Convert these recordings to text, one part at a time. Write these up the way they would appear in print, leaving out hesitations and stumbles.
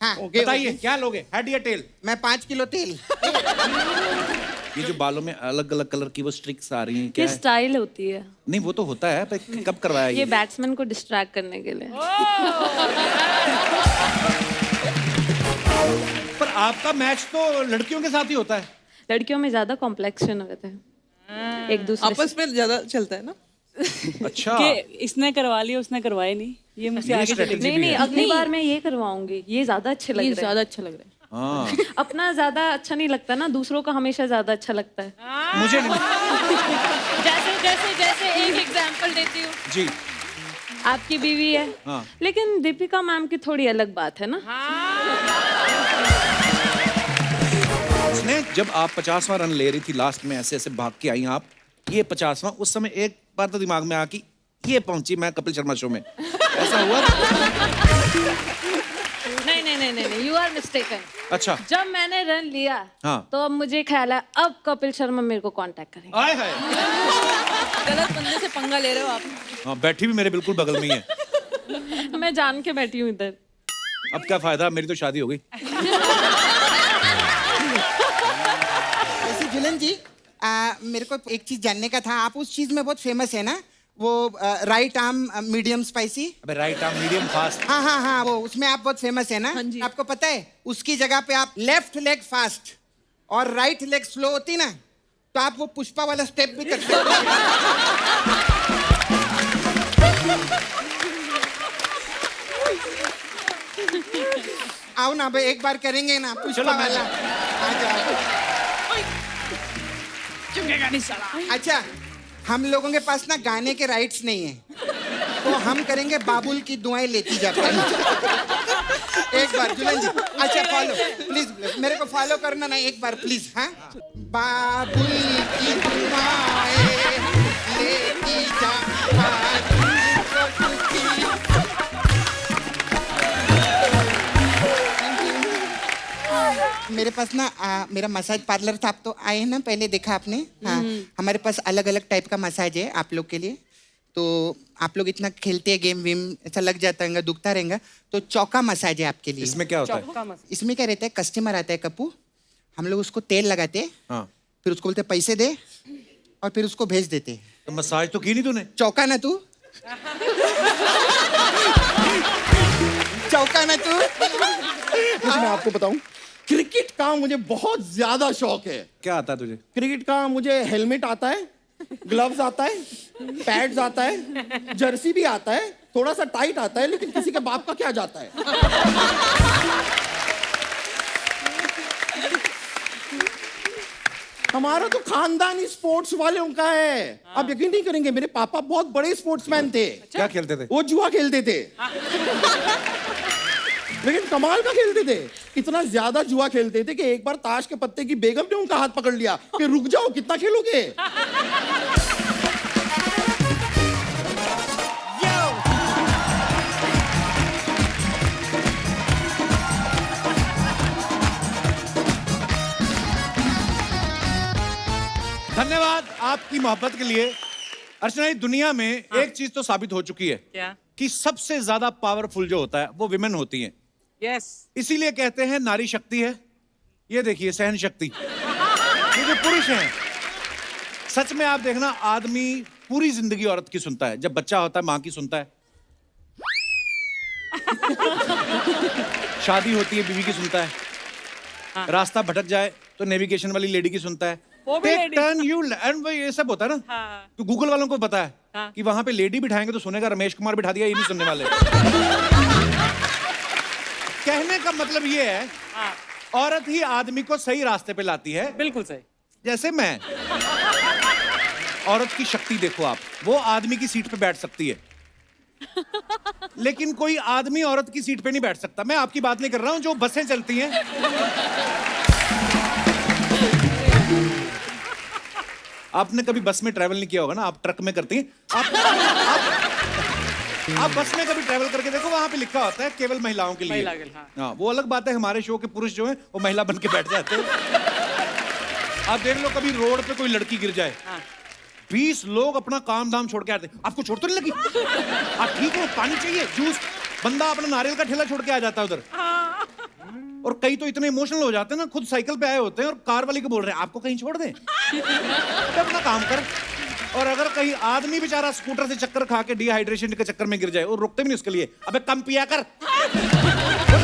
हाँ बताइए क्या लोगे, हेड या टेल? मैं 5 किलो तेल। ये जो बालों में अलग अलग कलर की वो स्ट्रिक्स आ रही हैं, क्या ये है? स्टाइल होती है। नहीं वो तो होता है, पर कब करवाया ये बैट्समैन को डिस्ट्रैक्ट करने के लिए। पर आपका मैच तो लड़कियों के साथ ही होता है। लड़कियों में ज्यादा कॉम्प्लेक्शन होते हैं एक दूसरे आपस में ज्यादा चलता है ना। अच्छा कि इसने करवा लिया उसने करवाए नहीं, ये मुझसे ये आगे चले strategy गए। नहीं नहीं, अगली बार मैं ये करवाऊंगी, ये ज्यादा अच्छे लग ये रहे हैं। ज्यादा अच्छा लग रहा है। हाँ अपना ज्यादा अच्छा नहीं लगता ना, दूसरों का हमेशा ज्यादा अच्छा लगता है। मुझे जैसे जैसे जैसे एक एग्जांपल देती हूँ। जी आपकी बीवी है, हाँ। लेकिन दीपिका मैम की थोड़ी अलग बात है ना। उसने जब आप 50वां रन ले रही थी लास्ट में, ऐसे ऐसे भाग के आई आप, ये 50वां, उस समय एक बार तो दिमाग में आ कि ये पहुंची मैं कपिल शर्मा शो में, ऐसा हुआ? नहीं नहीं नहीं नहीं, यू आर मिस्टेकन। अच्छा जब मैंने रन लिया हाँ। तो अब मुझे ख्याल है अब कपिल शर्मा मेरे को कांटेक्ट करेंगे। आए हाय। गलत बंदे से पंगा ले रहे हो आप। हाँ बैठी भी मेरे बिल्कुल बगल में ही है। मैं जान के बैठी हूँ इधर। अब क्या फायदा, मेरी तो शादी हो गई। वैसे जुलन जी, मेरे को एक चीज जानने का था, आप उस चीज में बहुत फेमस है ना, वो राइट आर्म मीडियम स्पाइसी। अबे राइट आर्म मीडियम फास्ट। हाँ हाँ हाँ, वो उसमें आप बहुत फेमस है ना। हाँ जी। आपको पता है उसकी जगह पे आप लेफ्ट लेग फास्ट और राइट लेग स्लो होती ना, तो आप वो पुष्पा वाला स्टेप भी कर सकते हो। आओ ना भाई, एक बार करेंगे ना पुष्पा वाला। आ जाओ। चुकेगा नहीं साला। अच्छा, हम लोगों के पास ना गाने के राइट्स नहीं है, तो हम करेंगे बाबुल की दुआएं लेती जा पाएंगे। एक बार जुलन जी, अच्छा फॉलो प्लीज, मेरे को फॉलो करना ना एक बार प्लीज। हाँ, बाबुल की दुआएं लेती जा मेरे पास ना मेरा मसाज पार्लर था, आप तो आए ना, पहले देखा आपने। हाँ, हमारे पास अलग अलग टाइप का मसाज है आप लोग के लिए। तो आप लोग इतना खेलते हैं गेम वेम, ऐसा लग जाता है दुखता रहेगा, तो चौका मसाज है आपके लिए। इसमें क्या होता है? इसमें क्या रहता है, कस्टमर आता है कप्पू, हम लोग उसको तेल लगाते हैं, हाँ। फिर उसको बोलते पैसे दे, और फिर उसको भेज देते हैं। तो मसाज तो की नहीं तूने? चौका ना तू। चौका ना तू। मैं आपको बताऊं, क्रिकेट का मुझे बहुत ज्यादा शौक है। क्या आता है तुझे? क्रिकेट का मुझे हेलमेट आता है, ग्लव्स आता है, पैड्स आता है, जर्सी भी आता है, थोड़ा सा टाइट आता है, लेकिन किसी के बाप का क्या जाता है। हमारा तो खानदानी स्पोर्ट्स वालों का है। आप यकीन नहीं करेंगे, मेरे पापा बहुत बड़े स्पोर्ट्समैन थे। क्या खेलते थे? वो जुआ खेलते थे, लेकिन कमाल का खेलते थे। इतना ज्यादा जुआ खेलते थे कि एक बार ताश के पत्ते की बेगम ने उनका हाथ पकड़ लिया कि रुक जाओ, कितना खेलोगे। धन्यवाद आपकी मोहब्बत के लिए। अर्चना, दुनिया में एक चीज तो साबित हो चुकी है क्या? कि सबसे ज्यादा पावरफुल जो होता है वो विमेन होती हैं। यस। इसीलिए कहते हैं नारी शक्ति है। ये देखिए सहन शक्ति। ये जो पुरुष हैं, सच में आप देखना, आदमी पूरी जिंदगी औरत की सुनता है। जब बच्चा होता है माँ की सुनता है, शादी होती है बीवी की सुनता है, रास्ता भटक जाए तो नेविगेशन वाली लेडी की सुनता है, वो भी take lady। Turn you and वो ये सब होता है ना। हाँ। तो गूगल वालों को पता है हाँ। कि वहां पे लेडी बिठाएंगे तो सुनेगा रमेश कुमार बिठा दिया, ये नहीं सुनने वाले। कहने का मतलब ये है, हाँ। औरत ही आदमी को सही रास्ते पे लाती है। बिल्कुल सही। जैसे मैं, औरत की शक्ति देखो आप, वो आदमी की सीट पे बैठ सकती है, लेकिन कोई आदमी औरत की सीट पे नहीं बैठ सकता। मैं आपकी बात नहीं कर रहा हूं, जो बसें चलती हैं, आपने कभी बस में ट्रैवल नहीं किया होगा ना, आप ट्रक में करती हैं। आप बस में कभी ट्रैवल करके देखो, वहां पे लिखा होता है केवल महिलाओं के लिए। महिला के लिए, हाँ। हाँ, वो अलग बात है, हमारे शो के पुरुष जो हैं वो महिला बन के बैठ जाते हैं। आप देख लो, कभी रोड पे कोई लड़की गिर जाए, हाँ। 20 लोग अपना काम धाम छोड़ के आते हैं। आपको चोट तो नहीं लगी? आप ठीक है? पानी चाहिए, जूस? बंदा अपना नारियल का ठेला छोड़ के आ जाता है उधर। और कई तो इतने इमोशनल हो जाते हैं ना, खुद साइकिल पे आए होते हैं और कार वाले को बोल रहे हैं आपको कहीं छोड़ दें। तो अपना काम कर। और अगर कहीं आदमी बेचारा स्कूटर से चक्कर खा के डिहाइड्रेशन के चक्कर में गिर जाए और रुकते भी नहीं उसके लिए, अबे कम पिया कर।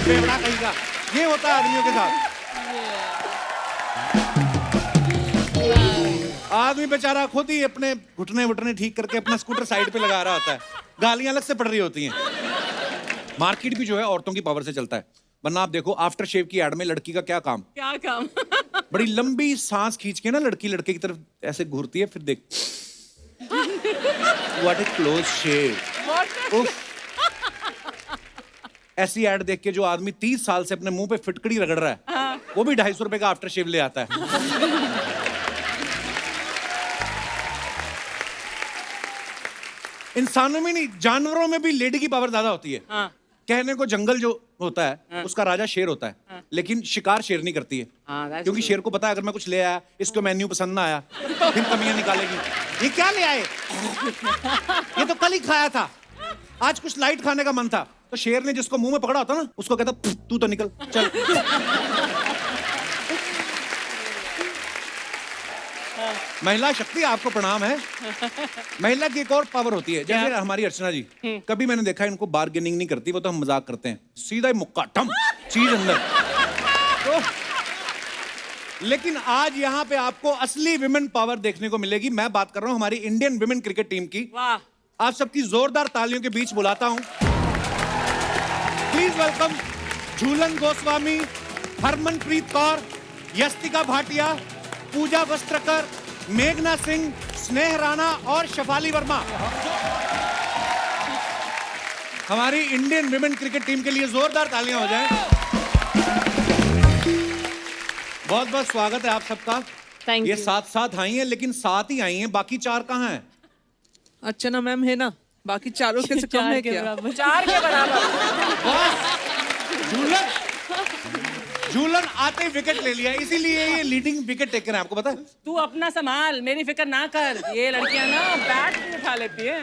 बेवड़ा कहीं का। ये होता है आदमियों के साथ। आदमी बेचारा खुद ही अपने घुटने वुटने ठीक करके अपना स्कूटर साइड पे लगा रहा होता है, गालियां अलग से पड़ रही होती हैं। मार्केट भी जो है औरतों की पावर से चलता है, वरना आप देखो आफ्टर शेव की एड में लड़की का क्या काम, बड़ी लंबी सांस खींच के ना लड़की लड़के की तरफ ऐसे घूरती है, फिर देख व्हाट ए क्लोज शेव। ऐसी एड देख के जो आदमी 30 साल से अपने मुंह पे फिटकड़ी रगड़ रहा है, वो भी 250 रुपए का आफ्टर शेव ले आता है। इंसानों में नहीं, जानवरों में भी लेडी की पावर ज्यादा होती है। कहने को जंगल जो होता है उसका राजा शेर होता है, लेकिन शिकार शेर नहीं करती है। क्योंकि शेर को पता है अगर मैं कुछ ले आया, इसको मेन्यू पसंद ना आया, फिर कमियां निकालेगी। ये क्या ले आए? ये तो कल ही खाया था, आज कुछ लाइट खाने का मन था। तो शेर ने जिसको मुंह में पकड़ा होता ना, उसको कहता तू तो निकल चल। महिला शक्ति, आपको प्रणाम है। महिला की एक और पावर होती है, जैसे हमारी अर्चना जी, कभी मैंने देखा इनको बार्गेनिंग नहीं करती, वो तो हम मजाक करते हैं, सीधा ही मुक्का टम चीज अंदर। तो लेकिन आज यहाँ पे आपको असली विमेन पावर देखने को मिलेगी। मैं बात कर रहा हूँ हमारी इंडियन विमेन क्रिकेट टीम की। आप सबकी जोरदार तालियों के बीच बुलाता हूँ, प्लीज वेलकम झूलन गोस्वामी, हरमनप्रीत कौर, यस्तिका भाटिया, पूजा वस्त्रकर, मेघना सिंह, स्नेह राणा और शफाली वर्मा। हमारी इंडियन विमेन क्रिकेट टीम के लिए जोरदार तालियां हो जाएं। बहुत बहुत स्वागत है आप सबका। थैंक ये यू। साथ साथ आई हैं, लेकिन साथ ही आई हैं, बाकी 4 कहाँ हैं? अर्चना मैम है ना, बाकी चारों के से कम है क्या? चार के बराबर। झूलन झूलन आते ही विकेट ले लिया, इसीलिए ये लीडिंग विकेट टेकर है, आपको पता है? तू अपना संभाल, मेरी फिक्र ना कर। ये लड़कियां ना बैट भी उठा लेती है।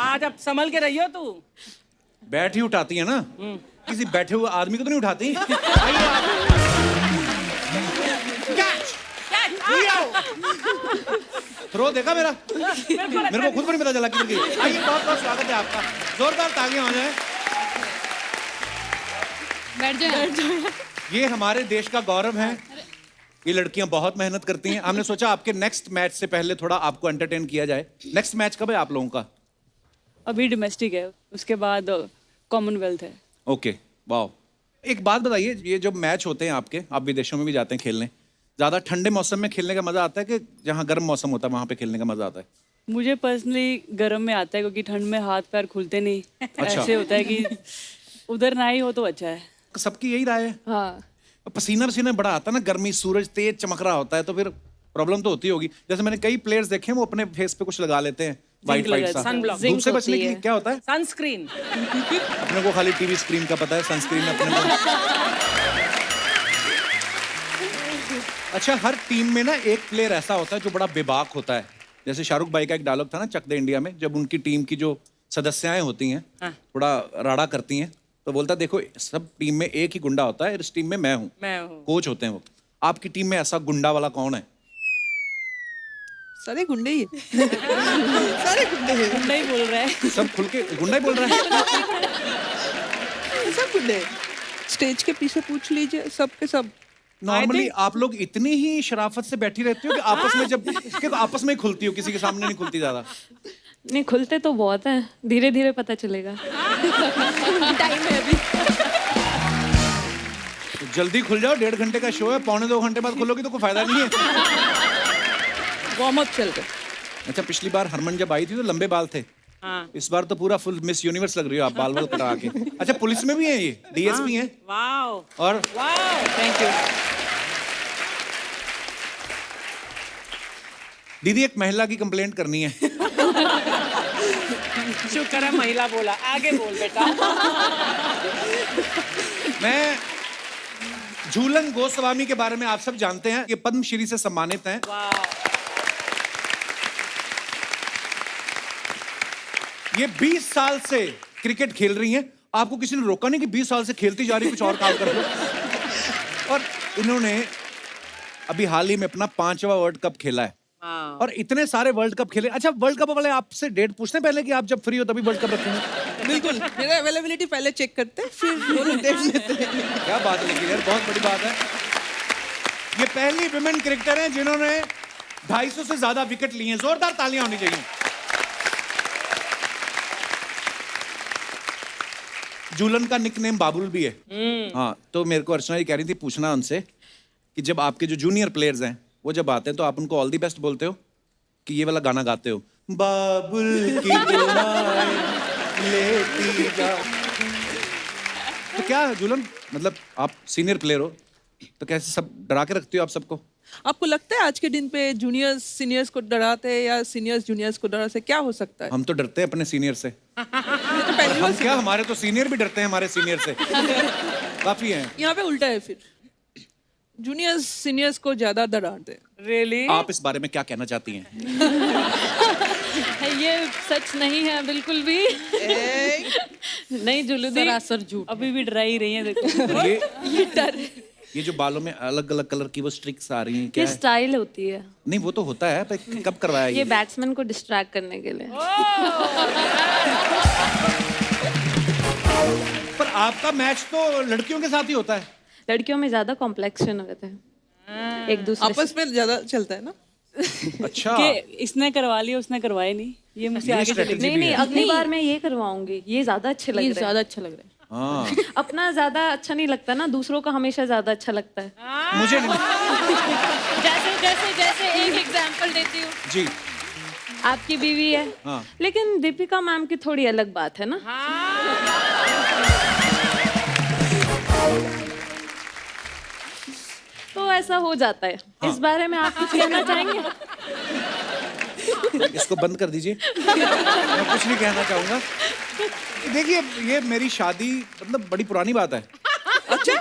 आज अब संभल के रहियो तू। बैट ही उठाती है ना, किसी बैठे हुए आदमी को तो नहीं उठाती। आइए आप। कैच! थ्रो देखा मेरा? मेरे को खुद को नहीं पता चला किधर गई। आइए, बहुत बहुत स्वागत है आपका, जोरदार तालियां हो जाए। बैठ जाओ। ये हमारे देश का गौरव है। ये लड़कियां बहुत मेहनत करती हैं। हमने सोचा आपके नेक्स्ट मैच से पहले थोड़ा आपको एंटरटेन किया जाए। नेक्स्ट मैच कब है आप लोगों का? अभी डोमेस्टिक है, उसके बाद कॉमनवेल्थ है। ओके, वाह। एक बात बताइए, ये जब मैच होते हैं आपके, आप विदेशों में भी जाते हैं खेलने, ज्यादा ठंडे मौसम में खेलने का मजा आता है कि जहाँ गर्म मौसम होता है वहां पे खेलने का मजा आता है? मुझे पर्सनली गर्म में आता है, क्योंकि ठंड में हाथ पैर खुलते नहीं। अच्छा। ऐसे होता है कि उधर ना ही हो तो अच्छा है। सबकी यही राय है। हाँ। पसीना पसीना बड़ा आता है ना, गर्मी, सूरज तेज चमक रहा होता है, तो फिर प्रॉब्लम तो होती होगी। जैसे मैंने कई प्लेयर्स देखे हैं, वो अपने फेस पे कुछ लगा लेते हैं, वाइट वाइट सा। Sunblock। धूप से Zinc बचने के लिए होती है। क्या होता है? सनस्क्रीन। अपने को खाली टीवी स्क्रीन का पता है, सनस्क्रीन अपने को। अच्छा, हर टीम में ना एक प्लेयर ऐसा होता है जो बड़ा बेबाक होता है। जैसे शाहरुख भाई का एक डायलॉग था ना चक दे इंडिया में, जब उनकी टीम की जो सदस्याएं होती हैं थोड़ा राड़ा करती हैं, तो बोलता देखो सब टीम में एक ही गुंडा होता है, इस टीम में मैं हूँ, कोच होते हैं वो। आपकी टीम में ऐसा गुंडा वाला कौन है? सारे गुंडे ही हैं। सारे गुंडे हैं। गुंडा ही बोल रहा है। सब खुल के गुंडा ही बोल रहा है। सब गुंडे हैं। स्टेज के पीछे पूछ लीजिए, सब के सब। नॉर्मली आप लोग इतनी ही शराफत से बैठी रहती हो कि आपस में जब आपस में ही खुलती हो, किसी के सामने नहीं खुलती ज्यादा? नहीं, खुलते तो बहुत हैं, धीरे धीरे पता चलेगा। टाइम है अभी। तो जल्दी खुल जाओ, 1.5 घंटे का शो है, 1.25-2 घंटे बाद खुलोगी तो कोई फायदा नहीं है। वार्म अप चल रहे। अच्छा, पिछली बार हरमन जब आई थी तो लंबे बाल थे, इस बार तो पूरा फुल मिस यूनिवर्स लग रही हो आप, बाल बाल कटा के। अच्छा, पुलिस में भी है, ये डीएसपी हैं। वाओ और वाओ, थैंक यू। दीदी एक महिला की कंप्लेंट करनी है। शुक्र है महिला बोला, आगे बोल बेटा। मैं झूलन गोस्वामी के बारे में आप सब जानते हैं, ये पद्मश्री से सम्मानित हैं। ये 20 साल से क्रिकेट खेल रही हैं आपको किसी ने रोका नहीं कि 20 साल से खेलती जा रही, कुछ और काम कर लो। और इन्होंने अभी हाल ही में अपना 5वां वर्ल्ड कप खेला है और इतने सारे वर्ल्ड कप खेले। अच्छा, वर्ल्ड कप वाले आपसे डेट पूछते हैं पहले कि आप जब फ्री हो तभी वर्ल्ड कप रखेंगे? बिल्कुल, मेरा अवेलेबिलिटी पहले चेक करते हैं, फिर वो लोग देख लेते हैं। क्या बात है, लेकिन यार बहुत बड़ी बात है। ये पहली विमेन क्रिकेटर हैं जिन्होंने 250 से ज्यादा विकेट लिए हैं। जोरदार तालियां होनी चाहिए। जूलन का निकनेम बाबुल भी है। हाँ, तो मेरे को अर्चना जी कह रही थी पूछना उनसे कि जब आपके जो जूनियर प्लेयर्स हैं वो जब आते हैं तो आप उनको ऑल दी बेस्ट बोलते हो कि ये वाला गाना गाते हो, बाबुल की दुआएं लेती जा। तो क्या जूलन, मतलब आप सीनियर प्लेयर हो तो कैसे सब डरा के रखती हो आप सबको? आपको लगता है आज के दिन पे जूनियर्स सीनियर्स को डराते हैं या सीनियर्स जूनियर्स को डराते हैं? क्या हो सकता है? हम तो डरते हैं अपने सीनियर से। ये तो पहली बार हम क्या, हमारे तो सीनियर भी डरते हैं हमारे सीनियर से। काफी हैं। यहाँ पे उल्टा है, फिर जूनियर्स सीनियर्स को ज्यादा डराते हैं। रियली? आप इस बारे में क्या कहना चाहती हैं? ये सच नहीं है बिल्कुल भी। नहीं जुलू दी, सरासर झूठ। अभी भी डरा ही रही है देखो। ये डर, ये जो बालों में अलग अलग कलर की वो स्ट्रिक्स आ रही हैं, क्या ये है? स्टाइल होती है। नहीं, वो तो होता है, पर कब करवाया ये बैट्समैन को डिस्ट्रैक्ट करने के लिए। पर आपका मैच तो लड़कियों के साथ ही होता है। लड़कियों में ज्यादा कॉम्प्लेक्शन होते हैं एक दूसरे से। आपस में ज्यादा चलता है ना। अच्छा, कि इसने करवा लिया, उसने करवाया नहीं, ये मुझसे ये आगे चले strategy गई। नहीं भी नहीं, है। अगली बार मैं ये करवाऊंगी, ये ज्यादा अच्छे लग रहे हैं। ज्यादा अच्छा लग रहा है। हाँ, अपना ज्यादा अच्छा नहीं लगता ना, दूसरों का हमेशा ज्यादा अच्छा लगता है। मुझे नहीं। जैसे जैसे जैसे एक एग्जांपल देती हूँ, जी, आपकी बीवी है, हाँ। लेकिन दीपिका मैम की थोड़ी अलग बात है ना। तो ऐसा हो जाता है। इस बारे में आप कुछ कहना चाहेंगे? इसको बंद कर दीजिए। मैं कुछ नहीं कहना चाहूंगा। देखिए, ये मेरी शादी मतलब बड़ी पुरानी बात है। अच्छा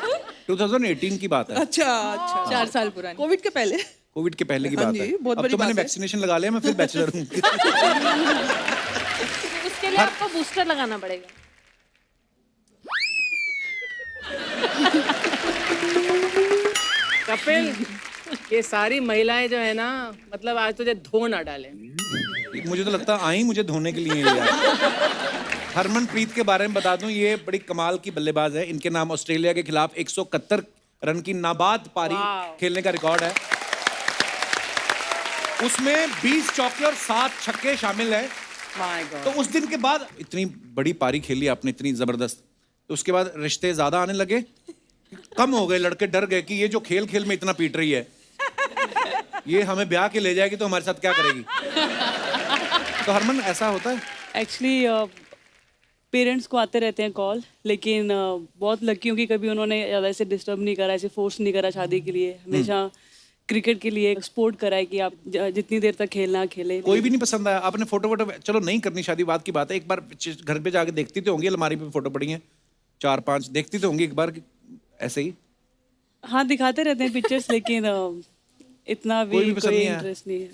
2018 की बात है। अच्छा अच्छा, 4 साल पुरानी। कोविड के पहले। कोविड के पहले की हाँ बात जी, है। बहुत अब बड़ी तो मैंने बात है। वैक्सीनेशन लगा लिया, मैं फिर बैचलर हूँ। उसके लिए आपको बूस्टर लगाना पड़ेगा। कपिल, ये सारी महिलाएं जो है ना, मतलब आज तुझे धो ना डाले। मुझे तो लगता है आई मुझे धोने के लिए ही यार। हरमनप्रीत के बारे में बता दूं, ये बड़ी कमाल की बल्लेबाज है। इनके नाम ऑस्ट्रेलिया के खिलाफ 171 रन की नाबाद पारी खेलने का रिकॉर्ड है। उसमें 20 चौके और 7 छक्के शामिल है। माय तो गॉड। उस दिन के बाद इतनी बड़ी पारी खेली आपने, इतनी जबरदस्त, तो उसके बाद रिश्ते ज्यादा आने लगे, कम हो गए। लड़के डर गए कि ये जो खेल खेल में इतना पीट रही है, ये हमें ब्याह के ले जाएगी तो हमारे साथ क्या करेगी। तो हरमन, ऐसा होता है? एक्चुअली पेरेंट्स को आते रहते हैं कॉल, लेकिन बहुत लकी हूँ कि कभी उन्होंने ज़्यादा ऐसे डिस्टर्ब नहीं करा, ऐसे फोर्स नहीं करा शादी के लिए। हमेशा क्रिकेट के लिए सपोर्ट करा है कि आप जितनी देर तक खेलना खेले। कोई भी नहीं पसंद आया? आपने फोटो वोटो, चलो नहीं करनी शादी बात की बात है, एक बार घर पे जाके देखती तो होंगी, अलमारी पे फोटो पड़ी हैं 4-5, देखती तो होंगी एक बार ऐसे ही। हाँ, दिखाते रहते हैं पिक्चर्स, लेकिन इतना कोई भी भी पसंद कोई नहीं आया? इंटरेस्ट नहीं है।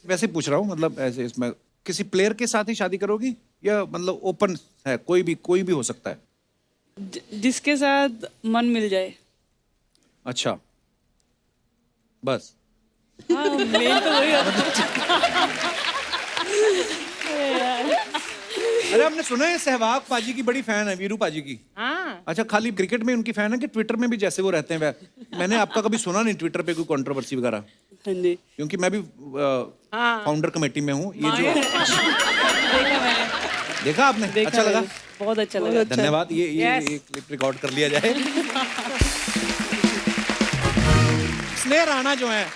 वैसे पूछ रहा हूँ, मतलब ऐसे इसमें किसी प्लेयर के साथ ही शादी करोगी या मतलब ओपन है, कोई भी हो सकता है? जिसके साथ मन मिल जाए। अच्छा, बस। हाँ, मेन तो वही होता अरे आपने सुना है सहवाग पाजी की बड़ी फैन है, वीरू पाजी की? हाँ, अच्छा, खाली क्रिकेट में उनकी फैन है कि ट्विटर में भी जैसे वो रहते हैं? मैंने आपका कभी सुना नहीं ट्विटर पे कोई कंट्रोवर्सी वगैरह, हाँ जी। क्योंकि मैं भी फाउंडर कमेटी में हूँ। ये जो देखा मैंने, देखा आपने? देखा अच्छा लगा? मैंने, बहुत अच्छा लगा। धन्यवाद। ये क्लिप रिकॉर्ड कर लिया जाए। स्नेह राणा जो है,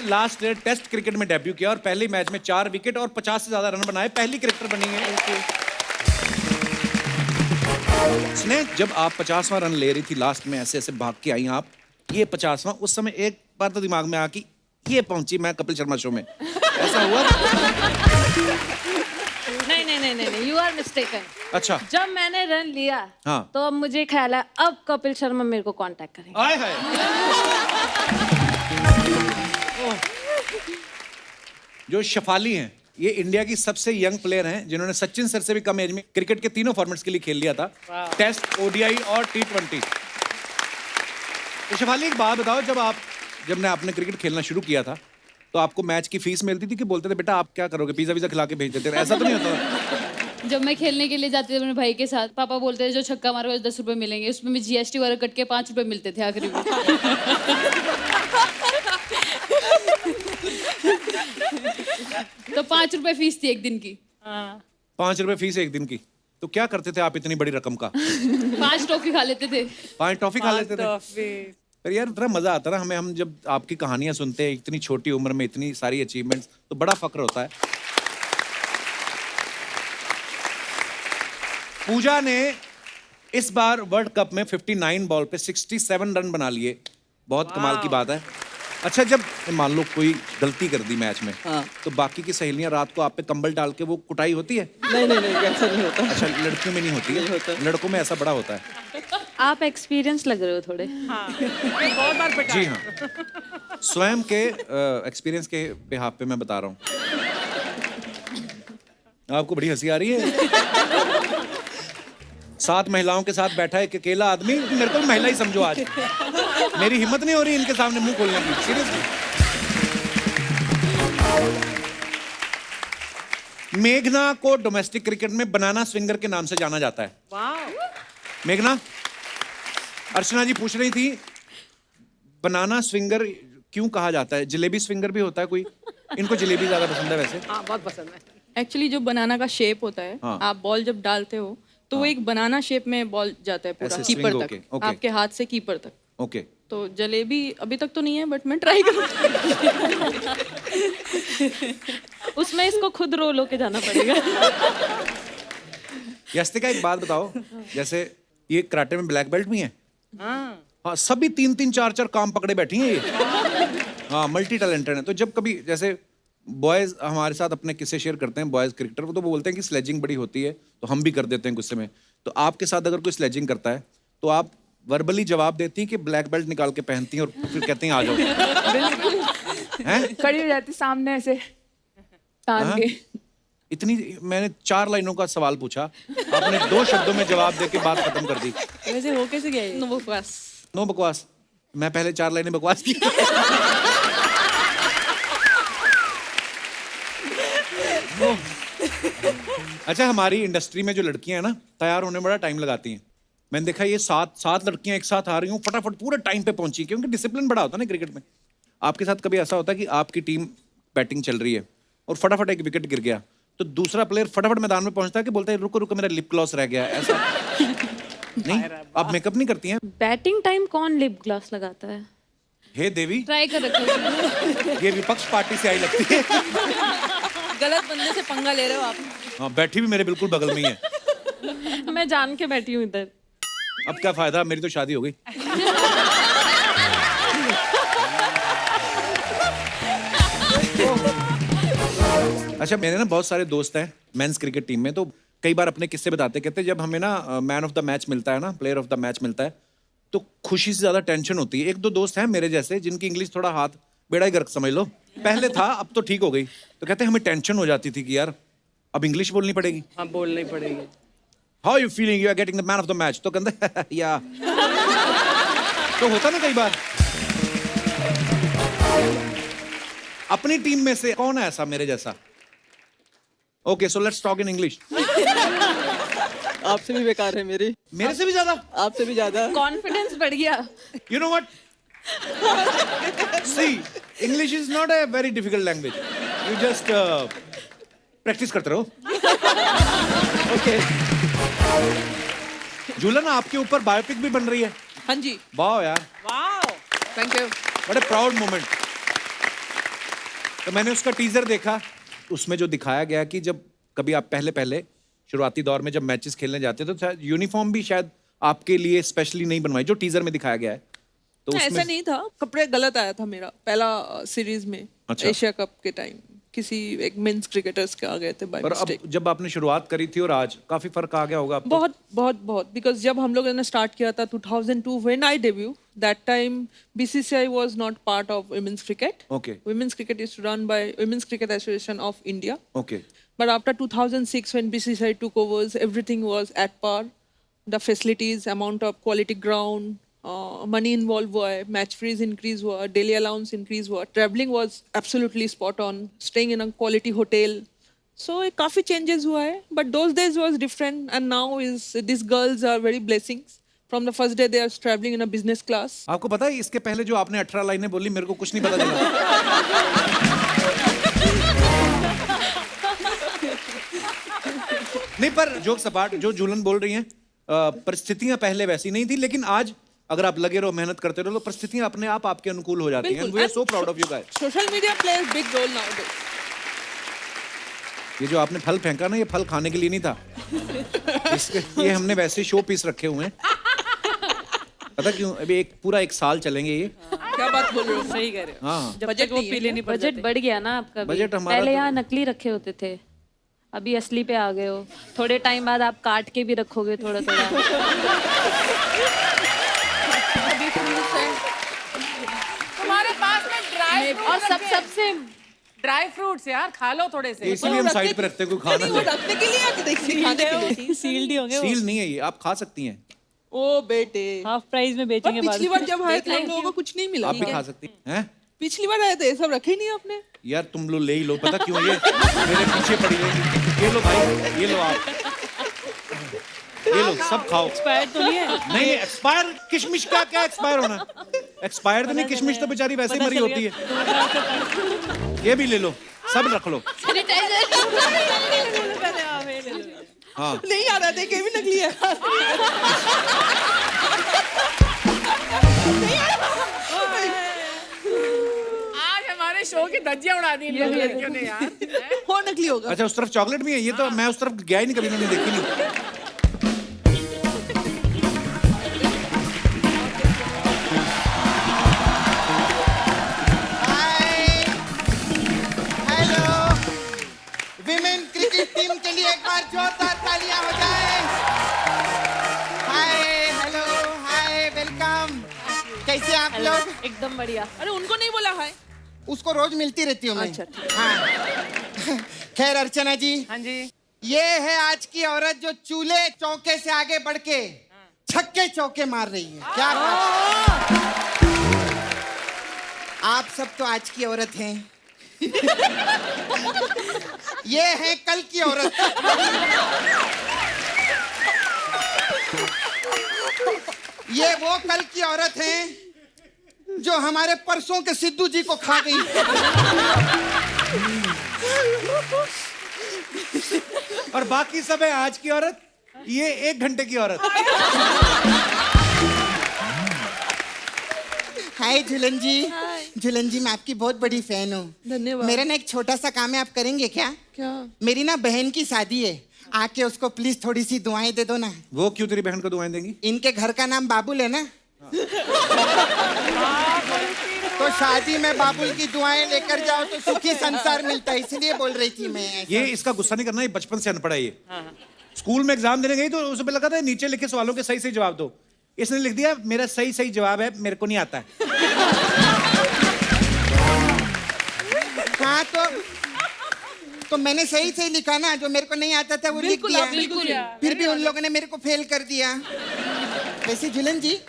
लास्ट टेस्ट क्रिकेट में डेब्यू किया और पहले मैच में 4 विकेट और 50 से ज्यादा रन बनाए, पहली क्रिकेटर बनी है। स्नेह, जब आप 50वां रन ले रही थी लास्ट में, ऐसे ऐसे भाग के आई आप, ये 50वां, उस समय एक बार तो दिमाग में आ कि ये पहुंची मैं कपिल शर्मा शो में, ऐसा हुआ? नहीं नहीं नहीं नहीं, यू आर मिस्टेकन। अच्छा, जब मैंने रन लिया, हाँ। तो अब मुझे ख्याल है अब कपिल शर्मा मेरे को कांटेक्ट करेंगे। आए हाय। जो शफाली हैं, ये इंडिया की सबसे यंग प्लेयर हैं जिन्होंने सचिन सर से भी कम एज में क्रिकेट के तीनों फॉर्मेट्स के लिए खेल लिया था, टेस्ट, ओडीआई और T20। तो शेफाली एक बात बताओ, जब आपने क्रिकेट खेलना शुरू किया था तो आपको मैच की फीस मिलती थी कि बोलते थे बेटा आप क्या करोगे, पिज्जा विज़ा खिला के भेज देते थे? ऐसा तो नहीं होता था? जब मैं खेलने के लिए जाती थी अपने भाई के साथ, पापा बोलते थे जो छक्का मारोगे 10 रुपए मिलेंगे, उसमें भी GST वगैरह कट के 5 रुपए मिलते थे आखिरी में। तो 5 रुपए फीस थी एक दिन की। 5 रुपए फीस एक दिन की। तो क्या करते थे आप इतनी बड़ी रकम का? 5 टॉफी खा लेते थे। 5 टॉफी खा लेते थे? पर यार इतना मजा आता ना हम जब आपकी कहानियां सुनते हैं, इतनी छोटी उम्र में इतनी सारी अचीवमेंट्स, तो बड़ा फक्र होता है। पूजा ने इस बार वर्ल्ड कप में 59 बॉल पे 67 रन बना लिए, बहुत कमाल की बात है। अच्छा, जब मान लो कोई गलती कर दी मैच में, तो बाकी की सहेलियां रात को आप पे कंबल डाल के वो कुटाई होती है? नहीं ऐसा नहीं होता। अच्छा, लड़कियों में नहीं होती है, लड़कों में ऐसा बड़ा होता है। आप एक्सपीरियंस लग रहे हो थोड़े। ये बहुत बार पिटा जी है। हाँ, स्वयं के एक्सपीरियंस के बिहाफ पे मैं बता रहा हूँ। आपको बड़ी हंसी आ रही है। 7 महिलाओं के साथ बैठा है एक अकेला आदमी, मेरे को महिला ही समझो आज। मेरी हिम्मत नहीं हो रही इनके सामने मुंह खोलने की, सीरियसली। मेघना को डोमेस्टिक क्रिकेट में बनाना स्विंगर के नाम से जाना जाता है। वाह। मेघना, अर्चना जी पूछ रही थी बनाना स्विंगर क्यों कहा जाता है? जलेबी स्विंगर भी होता है कोई? इनको जलेबी ज्यादा पसंद है वैसे। हाँ, बहुत पसंद है। एक्चुअली जो बनाना का शेप होता है, हाँ। आप बॉल जब डालते हो तो वो एक बनाना शेप में बॉल जाता है पूरा ऐसे कीपर swing तक, होके, okay। आपके हाथ से कीपर तक। ओके। तो जलेबी अभी तक तो नहीं है, बट मैं ट्राई करूँगी। उसमें इसको खुद रोल होके जाना पड़ेगा। यस्तिका एक बात बताओ, जैसे ये कराटे में ब्लैक बेल्ट भी हैं? हाँ। हाँ, सभी 3-3 4-4 काम पकड़े बैठी हैं ये। हाँ, मल्टी टैलेंटेड है। तो जब कभी जैसे बॉयज हमारे साथ अपने किस्से शेयर करते हैं, बॉयज क्रिकेटर, वो तो बोलते हैं कि स्लेजिंग बड़ी होती है, तो हम भी कर देते हैं गुस्से में। तो आपके साथ अगर कोई स्लेजिंग करता है तो आप वर्बली जवाब देती हैं कि ब्लैक बेल्ट निकाल के पहनती हैं और फिर कहती हैं आ जाओ? हैं? खड़ी हो जाती सामने ऐसे तान हाँ? के। इतनी मैंने 4 लाइनों का सवाल पूछा, आपने 2 शब्दों में जवाब दे के बात खत्म कर दी। वैसे हो कैसे गया ये? नो बकवास। मैं पहले 4 लाइनें बकवास की। अच्छा, हमारी इंडस्ट्री में जो लड़कियां हैं ना, तैयार होने में बड़ा टाइम लगाती हैं। मैंने देखा ये 7 लड़कियां एक साथ आ रही हूँ, फटाफट पूरे टाइम पे पहुंची, क्योंकि डिसिप्लिन बड़ा होता है ना क्रिकेट में। आपके साथ कभी ऐसा होता है कि आपकी टीम बैटिंग चल रही है और फटाफट एक विकेट गिर गया, तो दूसरा प्लेयर फटाफट मैदान में पहुंचता है कि बोलता है रुको रुको मेरा लिप ग्लॉस रह गया, ऐसा? नहीं, आप मेकअप नहीं करती हैं? बैटिंग टाइम कौन लिप ग्लॉस लगाता है? हे देवी, ट्राई कर रखो। ये विपक्ष पार्टी से आई लगती है। गलत बंदे से पंगा ले रहे हो आप। हाँ, बैठी भी मेरे बिल्कुल बगल में ही है। मैं जान के बैठी हूँ इधर। अब क्या फायदा, मेरी तो शादी हो गई। अच्छा, मेरे ना बहुत सारे दोस्त हैं मेंस क्रिकेट टीम में, तो कई बार अपने किस्से बताते, कहते जब हमें ना मैन ऑफ द मैच मिलता है ना, प्लेयर ऑफ द मैच मिलता है, तो खुशी से ज्यादा टेंशन होती है। 1-2 दोस्त हैं मेरे जैसे जिनकी इंग्लिश थोड़ा हाथ बेड़ा ही गर्क समझ लो, पहले था अब तो ठीक हो गई, तो कहते हमें टेंशन हो जाती थी कि यार अब इंग्लिश बोलनी पड़ेगी। हाँ, बोलनी पड़ेगी। How you feeling, you are getting the man of the match, तो कहते या तो होता ना कई बार। अपनी टीम में से कौन है ऐसा मेरे जैसा? Okay, so let's talk in English. आपसे भी बेकार है मेरी। मेरे से भी ज्यादा? आपसे भी ज्यादा। कॉन्फिडेंस बढ़ गया। You know what? See, English is not a very difficult language. You just practice करते रहो। ओके। झूलन, आपके ऊपर बायोपिक भी बन रही है। हाँ जी। वाह यार, वाह। Thank you. बड़े प्राउड मोमेंट। तो मैंने उसका टीजर देखा, उसमें जो दिखाया गया कि जब कभी आप पहले शुरुआती दौर में जब मैचेस खेलने जाते थे तो यूनिफॉर्म भी शायद आपके लिए स्पेशली नहीं बनवाई, जो टीजर में दिखाया गया है। तो ऐसा नहीं था, कपड़े गलत आया था मेरा पहला सीरीज में। अच्छा। एशिया कप के टाइम। किसी एक मेंस क्रिकेटर्स के आ गए थे बाय पर अब मिस्टेक। जब आपने शुरुआत करी थी और आज काफी फर्क आ गया होगा आपको? बहुत बहुत बहुत बिकॉज जब हम लोगों ने स्टार्ट किया था 2002 when I debut that time BCCI was not part of women's cricket. Okay. Women's cricket is run by women's cricket association of India. Okay. But after 2006, when BCCI took over, everything was at par. The facilities, amount of quality ground, money involved हुआ है, match fees increase हुआ, daily allowance increase हुआ, traveling was absolutely spot on, staying in a quality hotel. So काफी changes हुआ है, but those days was different, and now is these girls are very blessings. From the first day they are traveling in a business class. आपको पता है इसके पहले जो आपने 18 लाइनें बोली मेरे को कुछ नहीं पता चला। नहीं पर जोक सपाट जो झूलन बोल रही हैं परिस्थितियां पहले वैसी नहीं थी, लेकिन आज अगर आप लगे रहो मेहनत करते रहो तो परिस्थितियां अपने आप आपके अनुकूल हो जाती हैं। We are so proud of you guys. Social media plays big role nowadays. ये जो आपने फल फेंका ना, ये फल खाने के लिए नहीं था। ये हमने वैसे शो पीस रखे हुए हैं। पता क्यों? अभी पूरा एक साल चलेंगे ये। क्या बात बोल रहे हो? सही कह रहे हो। हाँ जब तक वो पीले नहीं पड़ बजट जाते। बढ़ गया ना आपका भी। बजट हमारा पहले तो- यहाँ नकली रखे होते थे, अभी असली पे आ गए हो। थोड़े टाइम बाद आप काट के भी रखोगे थोड़ा थोड़ा। तुम्हारे पास में ड्राई और सबसे ड्राई फ्रूट्स यार खा लो थोड़े से। इसीलिए हम साइड पे रखते हैं, कोई खाना नहीं, वो रखने के लिए या देखिए खाने के लिए? सील्ड ही होंगे वो। सील नहीं है ये, आप खा सकती हैं। ओ बेटे, हाफ प्राइस में पर बेचेंगे बाद पिछली में। बार जब आए थे हम लोगों को कुछ नहीं मिला। आप भी खा सकती हैं। पिछली बार आए थे ये सब रखे नहीं आपने। यार तुम लोग ले ही लो, पता क्यों? ये मेरे पीछे पड़ी रहेगी। ये लो भाई, ये लो आप, ये लो सब खाओ। एक्सपायर तो नहीं है? नहीं एक्सपायर किशमिश का क्या एक्सपायर होना? एक्सपायर तो नहीं, किशमिश तो बेचारी वैसे ही मरी होती है। ये भी ले लो, सब रख लो। हाँ नहीं आ रहा, देखे भी नकली है। आज हमारे शो की धज्जियां उड़ा दी इन लोग लड़कियों ने यार। वो नकली होगा। अच्छा, उस तरफ चॉकलेट भी है। ये तो मैं उस तरफ गया ही नहीं, कभी मैंने देखी नहीं। हेलो, विमेन क्रिकेट टीम के लिए एक बार जोरदार तालियां हो जाए। हाय, हेलो, हाय, वेलकम। कैसे आप लोग? एकदम बढ़िया। अरे उनको नहीं बोला है। उसको रोज मिलती रहती हूँ मैं। अच्छा, ठीक। हाँ। खैर अर्चना जी, हाँ जी। ये है आज की औरत जो चूल्हे चौके से आगे बढ़ के छक्के चौके मार रही है। क्या बात। आप सब तो आज की औरत हैं। ये है कल की औरत। ये वो कल की औरत हैं जो हमारे परसों के सिद्धू जी को खा गई। और बाकी सब है आज की औरत, ये 1 घंटे की औरत। हाय झूलन जी। झूलन जी, मैं आपकी बहुत बड़ी फैन हूँ। धन्यवाद। मेरा ना एक छोटा सा काम है, आप करेंगे क्या? क्या? मेरी ना बहन की शादी है, आके उसको प्लीज थोड़ी सी दुआएं दे दो ना। वो क्यों तेरी बहन को दुआएं देंगी? इनके घर का नाम बाबुल है ना। तो शादी में बाबुल की दुआएं लेकर जाओ तो सुखी संसार मिलता है, इसलिए बोल रही थी मैं ऐसा। ये इसका गुस्सा नहीं करना, ये बचपन से अनपढ़ है ये। स्कूल में एग्जाम देने गई तो उसे पे लगा था नीचे लिखे सवालों के सही सही जवाब दो। इसने लिख दिया मेरा सही सही जवाब है, मेरे को नहीं आता है। हाँ तो मैंने सही सही लिखा ना, जो मेरे को नहीं आता था वो लिख दिया। फिर भी उन लोगों ने मेरे को फेल कर दिया। वैसे झूलन जी,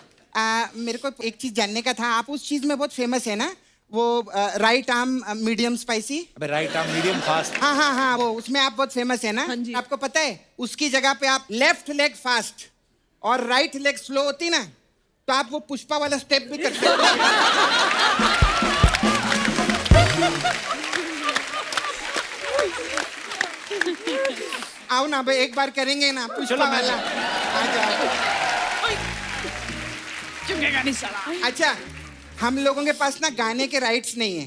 मेरे को एक चीज जानने का था। आप उस चीज में बहुत फेमस है ना, वो राइट आर्म मीडियम स्पाइसी। अबे राइट आर्म मीडियम फास्ट। हाँ हाँ हाँ, वो उसमें आप बहुत फेमस है ना। हाँ जी। आपको पता है उसकी जगह पे आप लेफ्ट लेग फास्ट और राइट लेग स्लो होती ना, तो आप वो पुष्पा वाला स्टेप भी कर सकते हो। आओ ना भाई, एक बार करेंगे ना पुष्पा वाला। आ जाओ। अच्छा, हम लोगों के पास ना गाने के राइट्स नहीं है,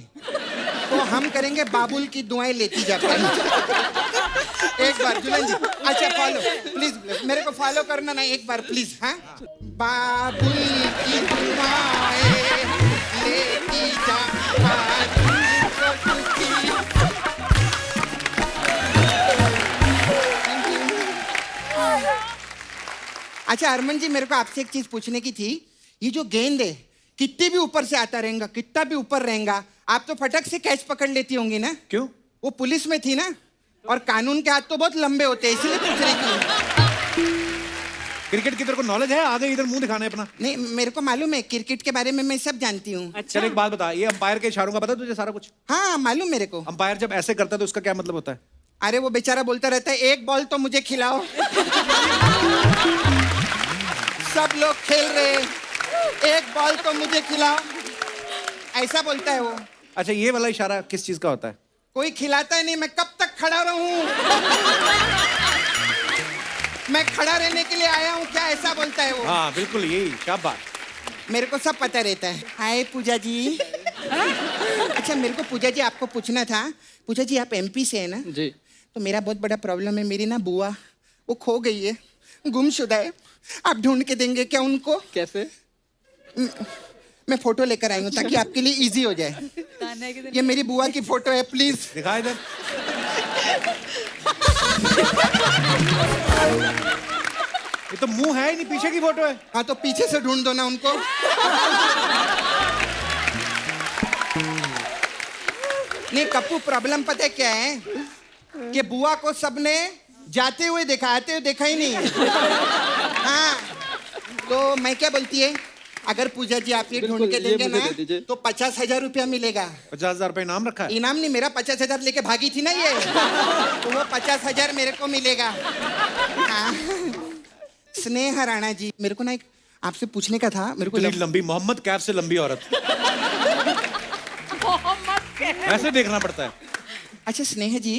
तो हम करेंगे बाबुल की दुआएं लेती जा पाएंगे। एक बार दुल्हन जी, अच्छा फॉलो प्लीज, मेरे को फॉलो करना ना एक बार प्लीज। हाँ, बाबुल की दुआएं लेती जा, बाबुल को सुखी अच्छा अरमान जी, मेरे को आपसे एक चीज पूछने की थी। ये जो गेंद है कितनी भी ऊपर से आता रहेगा, कितना भी ऊपर रहेगा, आप तो फटक से कैच पकड़ लेती होंगी ना? क्यों? वो पुलिस में थी ना, और कानून के हाथ तो बहुत लंबे होते हैं, इसलिए पूछ रही थी। क्रिकेट की तेरे को नॉलेज है? आगे इधर मुंह दिखाना है अपना। नहीं, मेरे को मालूम है क्रिकेट के बारे में, मैं सब जानती हूँ। चल एक बात बता, ये अंपायर के इशारों का पता है तुझे सारा कुछ? हाँ मालूम मेरे को। अंपायर जब ऐसे करता है तो उसका क्या मतलब होता है? अरे वो बेचारा बोलता रहता है, एक बॉल तो मुझे खिलाओ। सब लोग खेल रहे, एक बॉल तो मुझे खिलाओ, ऐसा बोलता है वो। अच्छा, ये वाला इशारा किस चीज का होता है? कोई खिलाता ही नहीं, मैं कब तक खड़ा रहूं? मैं खड़ा रहने के लिए आया हूँ क्या, ऐसा बोलता है वो। हाँ बिल्कुल, यही शाबाश। मेरे को सब पता रहता है। हाय पूजा जी। अच्छा मेरे को पूजा जी आपको पूछना था। पूजा जी आप एमपी से है ना? जी। तो मेरा बहुत बड़ा प्रॉब्लम है, मेरी ना बुआ वो खो गई है, गुमशुदा है। आप ढूंढ के देंगे क्या उनको? कैसे? मैं फोटो लेकर आई हूँ ताकि आपके लिए इजी हो जाए। ये मेरी बुआ की फोटो है, प्लीज दिखा इधर। ये तो मुंह है ही नहीं, पीछे की फोटो है। हाँ तो पीछे से ढूंढ दो ना उनको। नहीं कप्पू, प्रॉब्लम पता है क्या है कि बुआ को सबने जाते हुए देखा, आते हुए देखा ही नहीं है। हाँ तो मैं क्या बोलती है, अगर पूजा जी आप ये ढूंढ के देंगे ना तो 50,000 रुपया मिलेगा। 50,000 रुपये इनाम रखा है? इनाम नहीं, मेरा 50,000 लेके भागी थी ना ये, तो वो 50,000 मेरे को मिलेगा। हाँ। स्नेहा राणा जी, मेरे को ना एक आपसे पूछने का था। मेरे को इतनी लंबी, मोहम्मद कैफ से लंबी औरत। ऐसे देखना पड़ता है। अच्छा स्नेहा जी,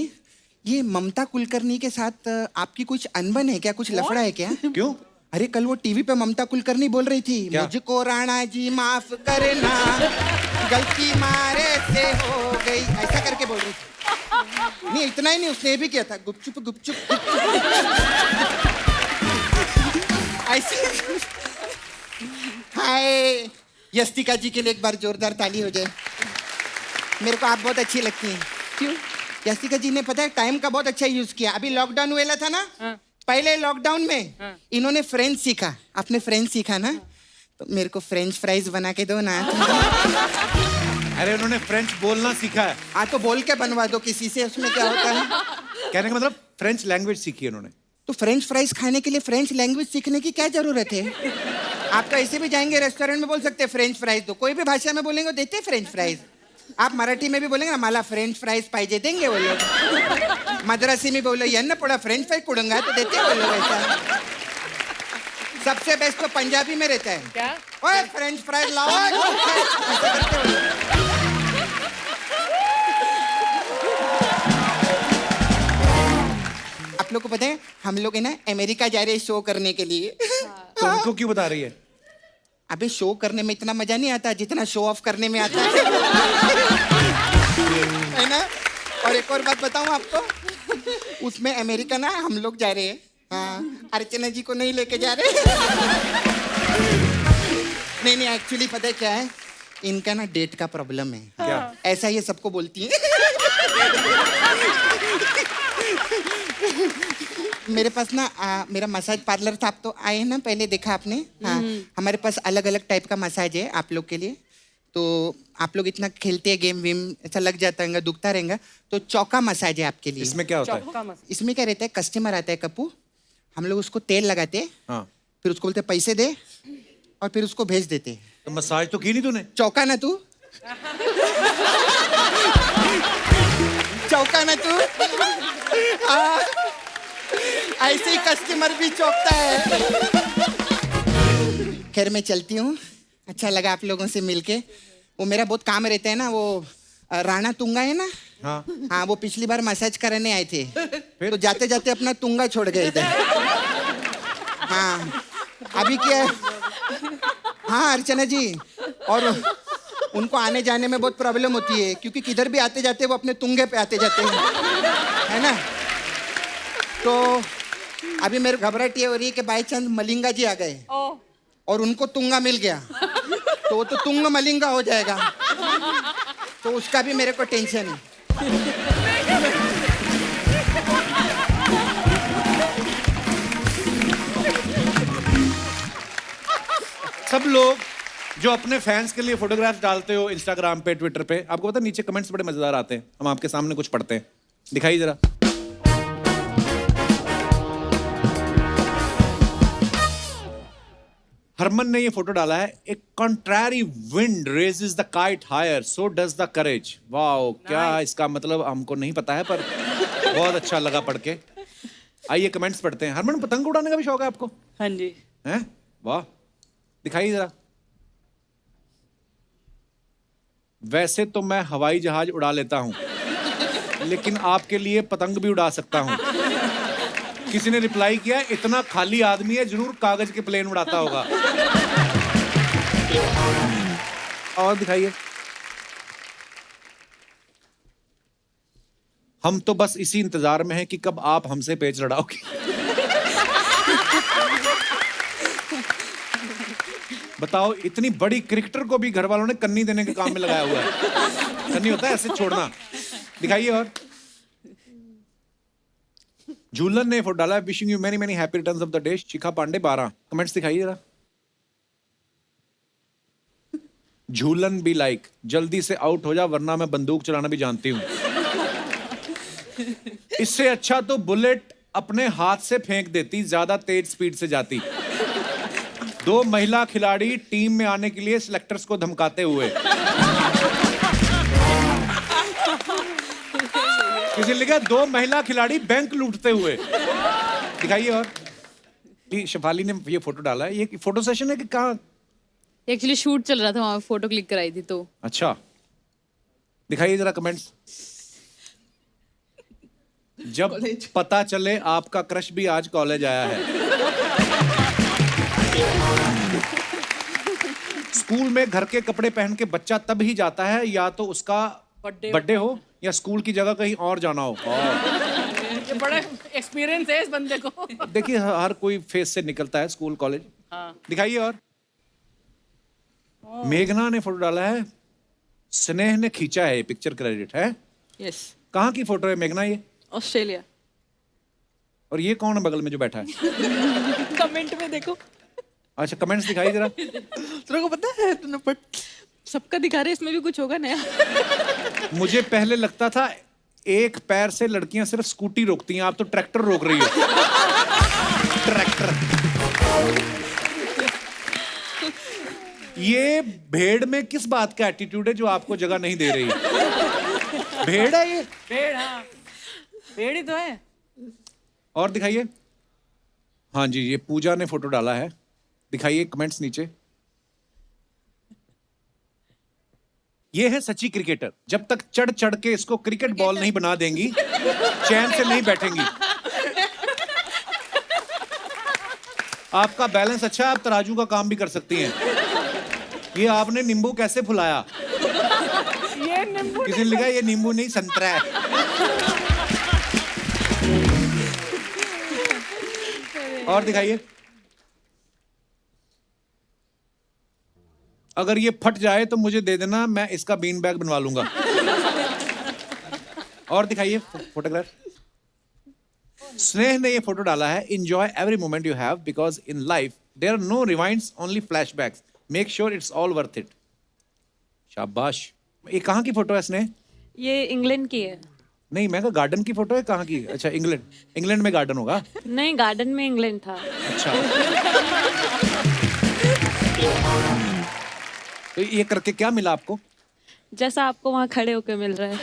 ये ममता कुलकर्णी के साथ आपकी कुछ अनबन है क्या, कुछ लफड़ा है क्या? क्यों? अरे कल वो टीवी पे ममता कुलकर्णी बोल रही थी, मुझको राणा जी माफ करना, गलती मारे से हो गई, ऐसा करके बोल रही थी। नहीं इतना ही नहीं, उसने ये भी किया था, गुपचुप गुपचुप ऐसे। हाय यस्तिका जी के लिए एक बार जोरदार ताली हो जाए। मेरे को आप बहुत अच्छी लगती हैं। क्यों? यस्तिका जी ने पता है टाइम का बहुत अच्छा यूज किया। अभी लॉकडाउन हुआ था ना, पहले लॉकडाउन में इन्होंने फ्रेंच सीखा। आपने फ्रेंच सीखा ना, तो मेरे को फ्रेंच फ्राइज बना के दो ना। अरे उन्होंने फ्रेंच बोलना सीखा है। हाँ तो बोल के बनवा दो किसी से, उसमें क्या होता है? कहने का मतलब फ्रेंच लैंग्वेज सीखी है उन्होंने। तो फ्रेंच फ्राइज खाने के लिए फ्रेंच लैंग्वेज सीखने की क्या जरूरत है? आप तो ऐसे भी जाएंगे रेस्टोरेंट में बोल सकते हैं फ्रेंच फ्राइज दो, कोई भी भाषा में बोलेंगे देते हैं फ्रेंच फ्राइज। आप मराठी में भी बोलेंगे ना, मला फ्रेंच फ्राइज पाहिजे, देंगे वो लोग। मद्रासी में बोलो यन्न पड़ा फ्रेंच फ्राइज कुड़ूंगा, तो देते हैं वो लोग ऐसा। सबसे बेस्ट तो पंजाबी में रहता है, क्या? ओए फ्रेंच फ्राइज लाओ, ऐसा करते वो लोग। आप लोग को पता है हम लोग है ना अमेरिका जा रहे हैं शो करने के लिए। तो उनको क्यों बता रही है? अबे शो करने में इतना मजा नहीं आता जितना शो ऑफ करने में आता है। है ना? और एक और बात बताऊं आपको, उसमें अमेरिका ना हम लोग जा रहे हैं। हाँ, अर्चना जी को नहीं लेके जा रहे। नहीं एक्चुअली पता है क्या है, इनका ना डेट का प्रॉब्लम है। क्या? ऐसा ये सबको बोलती है। मेरे पास ना मेरा मसाज पार्लर था, आप तो आए ना, पहले देखा आपने। हाँ हमारे पास अलग अलग टाइप का मसाज है आप लोग के लिए। तो आप लोग इतना खेलते हैं गेम वेम, ऐसा लग जाता है, दुखता रहेगा, तो चौका मसाज है आपके लिए। इसमें क्या होता है? इसमें क्या रहता है, कस्टमर आता है कप्पू, हम लोग उसको तेल लगाते हैं, हाँ। फिर उसको बोलते पैसे दे, और फिर उसको भेज देते हैं। तो मसाज तो की नहीं तूने? चौका ना तू, चौका ना तू। हाँ, ऐसे ही कस्टमर भी चौकता है। खैर मैं चलती हूँ, अच्छा लगा आप लोगों से मिलके। वो मेरा बहुत काम रहता है ना, वो राणा तुंगा है ना, हाँ वो पिछली बार मसाज कराने आए थे, तो जाते जाते अपना तुंगा छोड़ गए थे। हाँ अभी क्या है, हाँ अर्चना जी, और उनको आने जाने में बहुत प्रॉब्लम होती है, क्योंकि किधर भी आते जाते वो अपने तुंगे पे आते जाते हैं, है ना। तो अभी मेरे घबराहट ये हो रही है कि बाई चांस मलिंगा जी आ गए और उनको तुंगा मिल गया, तो वो तो तुंग मलिंगा हो जाएगा, तो उसका भी मेरे को टेंशन है। सब लोग जो अपने फैंस के लिए फोटोग्राफ्स डालते हो इंस्टाग्राम पे, ट्विटर पे, आपको पता है नीचे कमेंट्स बड़े मजेदार आते हैं। हम आपके सामने कुछ पढ़ते हैं, दिखाइए जरा। हरमन ने ये फोटो डाला है, एक contrary wind raises the kite higher, so does the courage. Wow, क्या इसका मतलब हमको नहीं पता है, पर बहुत अच्छा लगा पढ़ के। आइए कमेंट्स पढ़ते हैं। हरमन, पतंग उड़ाने का भी शौक है आपको? हाँ जी। हैं? वाह, दिखाइए जरा। वैसे तो मैं हवाई जहाज उड़ा लेता हूं, लेकिन आपके लिए पतंग भी उड़ा सकता हूं। किसी ने रिप्लाई किया, इतना खाली आदमी है, जरूर कागज के प्लेन उड़ाता होगा। और दिखाइए। हम तो बस इसी इंतजार में हैं कि कब आप हमसे पेच लड़ाओगे। बताओ, इतनी बड़ी क्रिकेटर को भी घर वालों ने कन्नी देने के काम में लगाया हुआ है। कन्नी होता है ऐसे छोड़ना। दिखाइए। और झूलन ने फोटो डाला है, wishing you many many happy returns of the day, Shikha Pandey 12। Comments दिखाइए जरा। झूलन भी लाइक, जल्दी से आउट हो जा वरना मैं बंदूक चलाना भी जानती हूँ। इससे अच्छा तो बुलेट अपने हाथ से फेंक देती, ज्यादा तेज स्पीड से जाती। 2 महिला खिलाड़ी टीम में आने के लिए सिलेक्टर्स को धमकाते हुए। किसी ने लिखा 2 महिला खिलाड़ी बैंक लूटते हुए। दिखाइए। और शेफाली ने ये फोटो डाला है, ये फोटो सेशन है कि कहाँ? एक्चुअली शूट चल रहा था, वहां फोटो क्लिक कराई थी तो। अच्छा, दिखाइए जरा कमेंट्स। जब पता चले आपका क्रश भी आज कॉलेज आया है। स्कूल में घर के कपड़े पहन के बच्चा तब ही जाता है या तो उसका बर्थडे हो या स्कूल की जगह कहीं और जाना हो। ये बड़ा एक्सपीरियंस है इस बंदे को। देखिए, हर कोई फेस से निकलता है, स्कूल कॉलेज। हाँ। दिखाइए। और मेघना ने फोटो डाला है, स्नेह ने खींचा है, पिक्चर क्रेडिट है। यस। कहाँ की फोटो है मेघना ये? ऑस्ट्रेलिया। और ये कौन है बगल में जो बैठा है? कमेंट में देखो। अच्छा, कमेंट्स दिखाई जरा। तेरे को पता है, तूने बट सबका दिखा रहे, इसमें भी कुछ होगा नया। मुझे पहले लगता था एक पैर से लड़कियां सिर्फ स्कूटी रोकती हैं, आप तो ट्रैक्टर रोक रही हो। ट्रैक्टर। ये भेड़ में किस बात का एटीट्यूड है जो आपको जगह नहीं दे रही? भेड़ है ये? भेड़, हाँ, भेड़ ही तो है। और दिखाइए। हाँ जी, ये पूजा ने फोटो डाला है, दिखाइए कमेंट्स नीचे। ये है सच्ची क्रिकेटर, जब तक चढ़ चढ़ के इसको क्रिकेट बॉल नहीं बना देंगी, चैन से नहीं बैठेंगी। आपका बैलेंस अच्छा है, आप तराजू का काम भी कर सकती हैं। ये आपने नींबू कैसे फुलाया? ये नींबू किसी ने लिखा ये नींबू नहीं संतरा है। और दिखाइए। अगर ये फट जाए तो मुझे दे देना, मैं इसका बीन बैग बनवा लूंगा। और दिखाइए फोटोग्राफ। स्नेह ने ये फोटो डाला है, enjoy every moment you have because in life there are no rewinds, only flashbacks, make sure it's all worth it. शाबाश। ये कहाँ की फोटो है स्नेह? ये इंग्लैंड की है। नहीं, मैं कहा गार्डन की फोटो है, कहाँ की? अच्छा, इंग्लैंड। इंग्लैंड में गार्डन होगा। नहीं, गार्डन में इंग्लैंड था। अच्छा। तो ये करके क्या मिला आपको? जैसा आपको वहाँ खड़े होकर मिल रहा है।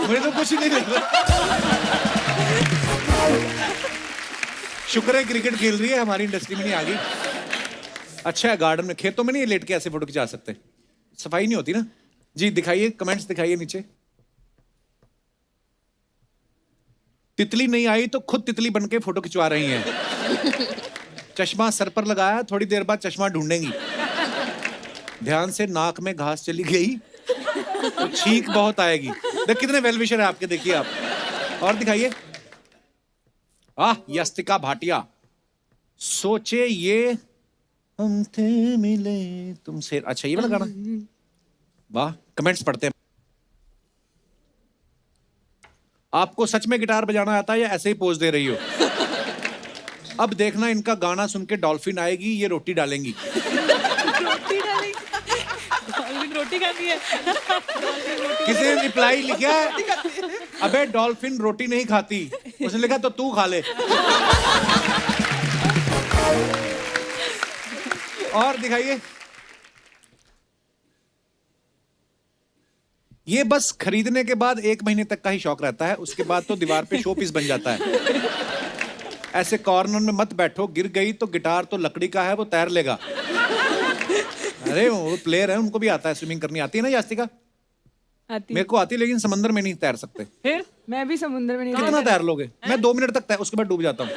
मुझे तो कुछ ही नहीं मिल रहा। शुक्र है क्रिकेट खेल रही है, हमारी इंडस्ट्री में नहीं आ गई। अच्छा है, गार्डन में, खेतों में नहीं लेट के ऐसे फोटो खिंचा सकते, सफाई नहीं होती ना। जी दिखाइए, कमेंट्स दिखाइए नीचे। तितली नहीं आई तो खुद तितली बन के फोटो खिंचवा रही हैं। चश्मा सर पर लगाया, थोड़ी देर बाद चश्मा ढूंढेंगी। ध्यान से नाक में घास चली गई तो छींक बहुत आएगी। देख कितने वेल विशर है आपके, देखिए आप। और दिखाइए। यस्तिका भाटिया, सोचे ये हम थे मिले तुमसे। अच्छा, ये वाला गाना। वाह, कमेंट्स पढ़ते हैं। आपको सच में गिटार बजाना आता है या ऐसे ही पोज दे रही हो? अब देखना इनका गाना सुन के डॉल्फिन आएगी, ये रोटी डालेंगी। रोटी डालेंगे, डॉल्फिन रोटी खाती है। किसी ने रिप्लाई लिखा है, अबे डॉल्फिन रोटी नहीं खाती। उसने लिखा तो तू खा ले। और दिखाइए, ये बस खरीदने के बाद 1 महीने तक का ही शौक रहता है, उसके बाद तो दीवार पे शो पीस बन जाता है। ऐसे कॉर्नर में मत बैठो, गिर गई तो गिटार तो लकड़ी का है, वो तैर लेगा। अरे वो प्लेयर है, उनको भी आता है स्विमिंग करनी। आती है ना यास्तिका? आती मेरे को आती है, लेकिन समंदर में नहीं तैर सकते। फिर मैं भी समुद्र में नहीं कितना तैर लोगे? मैं 2 मिनट तक उसके बाद डूब जाता हूँ।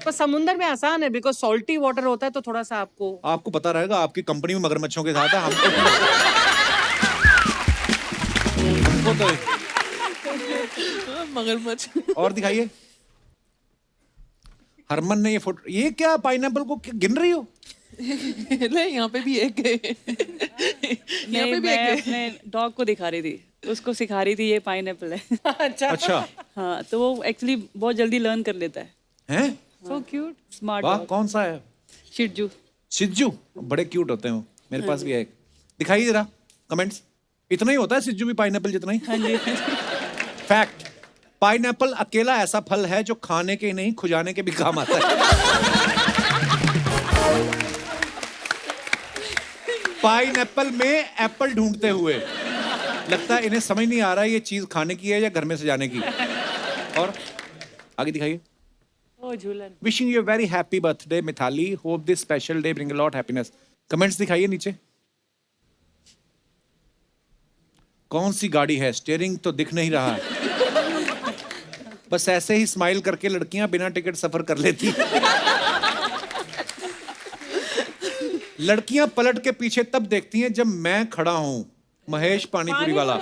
पर समुंदर में आसान है, बिकॉज सॉल्टी वाटर होता है, तो थोड़ा सा आपको पता रहेगा, आपकी कंपनी में मगरमच्छों के साथ है। हमको तो मगरमच्छ। और दिखाइए, हरमन ने ये फोटो, ये क्या पाइनएप्पल को गिन रही हो? ले यहाँ पे भी एक है। यहाँ नहीं, पे भी मैं एक है। अपने डॉग को दिखा रही थी, उसको सिखा रही थी ये पाइनएप्पल है। अच्छा हाँ, तो वो एक्चुअली बहुत जल्दी लर्न कर लेता है। हैं? सो क्यूट, स्मार्ट वाह, डॉग। कौन सा है? शिजू। सिज्जू, बड़े क्यूट होते हैं वो। मेरे पास भी है एक। दिखाइए जरा कमेंट्स। इतना ही होता है सिज्जू भी पाइनएप्पल जितना ही? हाँ जी। फैक्ट, पाइनएप्पल अकेला ऐसा फल है जो खाने के नहीं खुजाने के भी काम आता है। पाइनएप्पल में एप्पल ढूंढते हुए, लगता है इन्हें समझ नहीं आ रहा है ये चीज खाने की है या घर में से जाने की। और आगे दिखाइए। ओ Jhulan. Wishing you very happy birthday Mithali, hope this special day bring a lot happiness. Comments दिखाइए नीचे। कौन सी गाड़ी है? स्टीयरिंग तो दिख नहीं रहा है। बस ऐसे ही स्माइल करके लड़कियां बिना टिकट सफर कर लेती। लड़कियां पलट के पीछे तब देखती हैं जब मैं खड़ा हूं। महेश पानीपुरी वाला।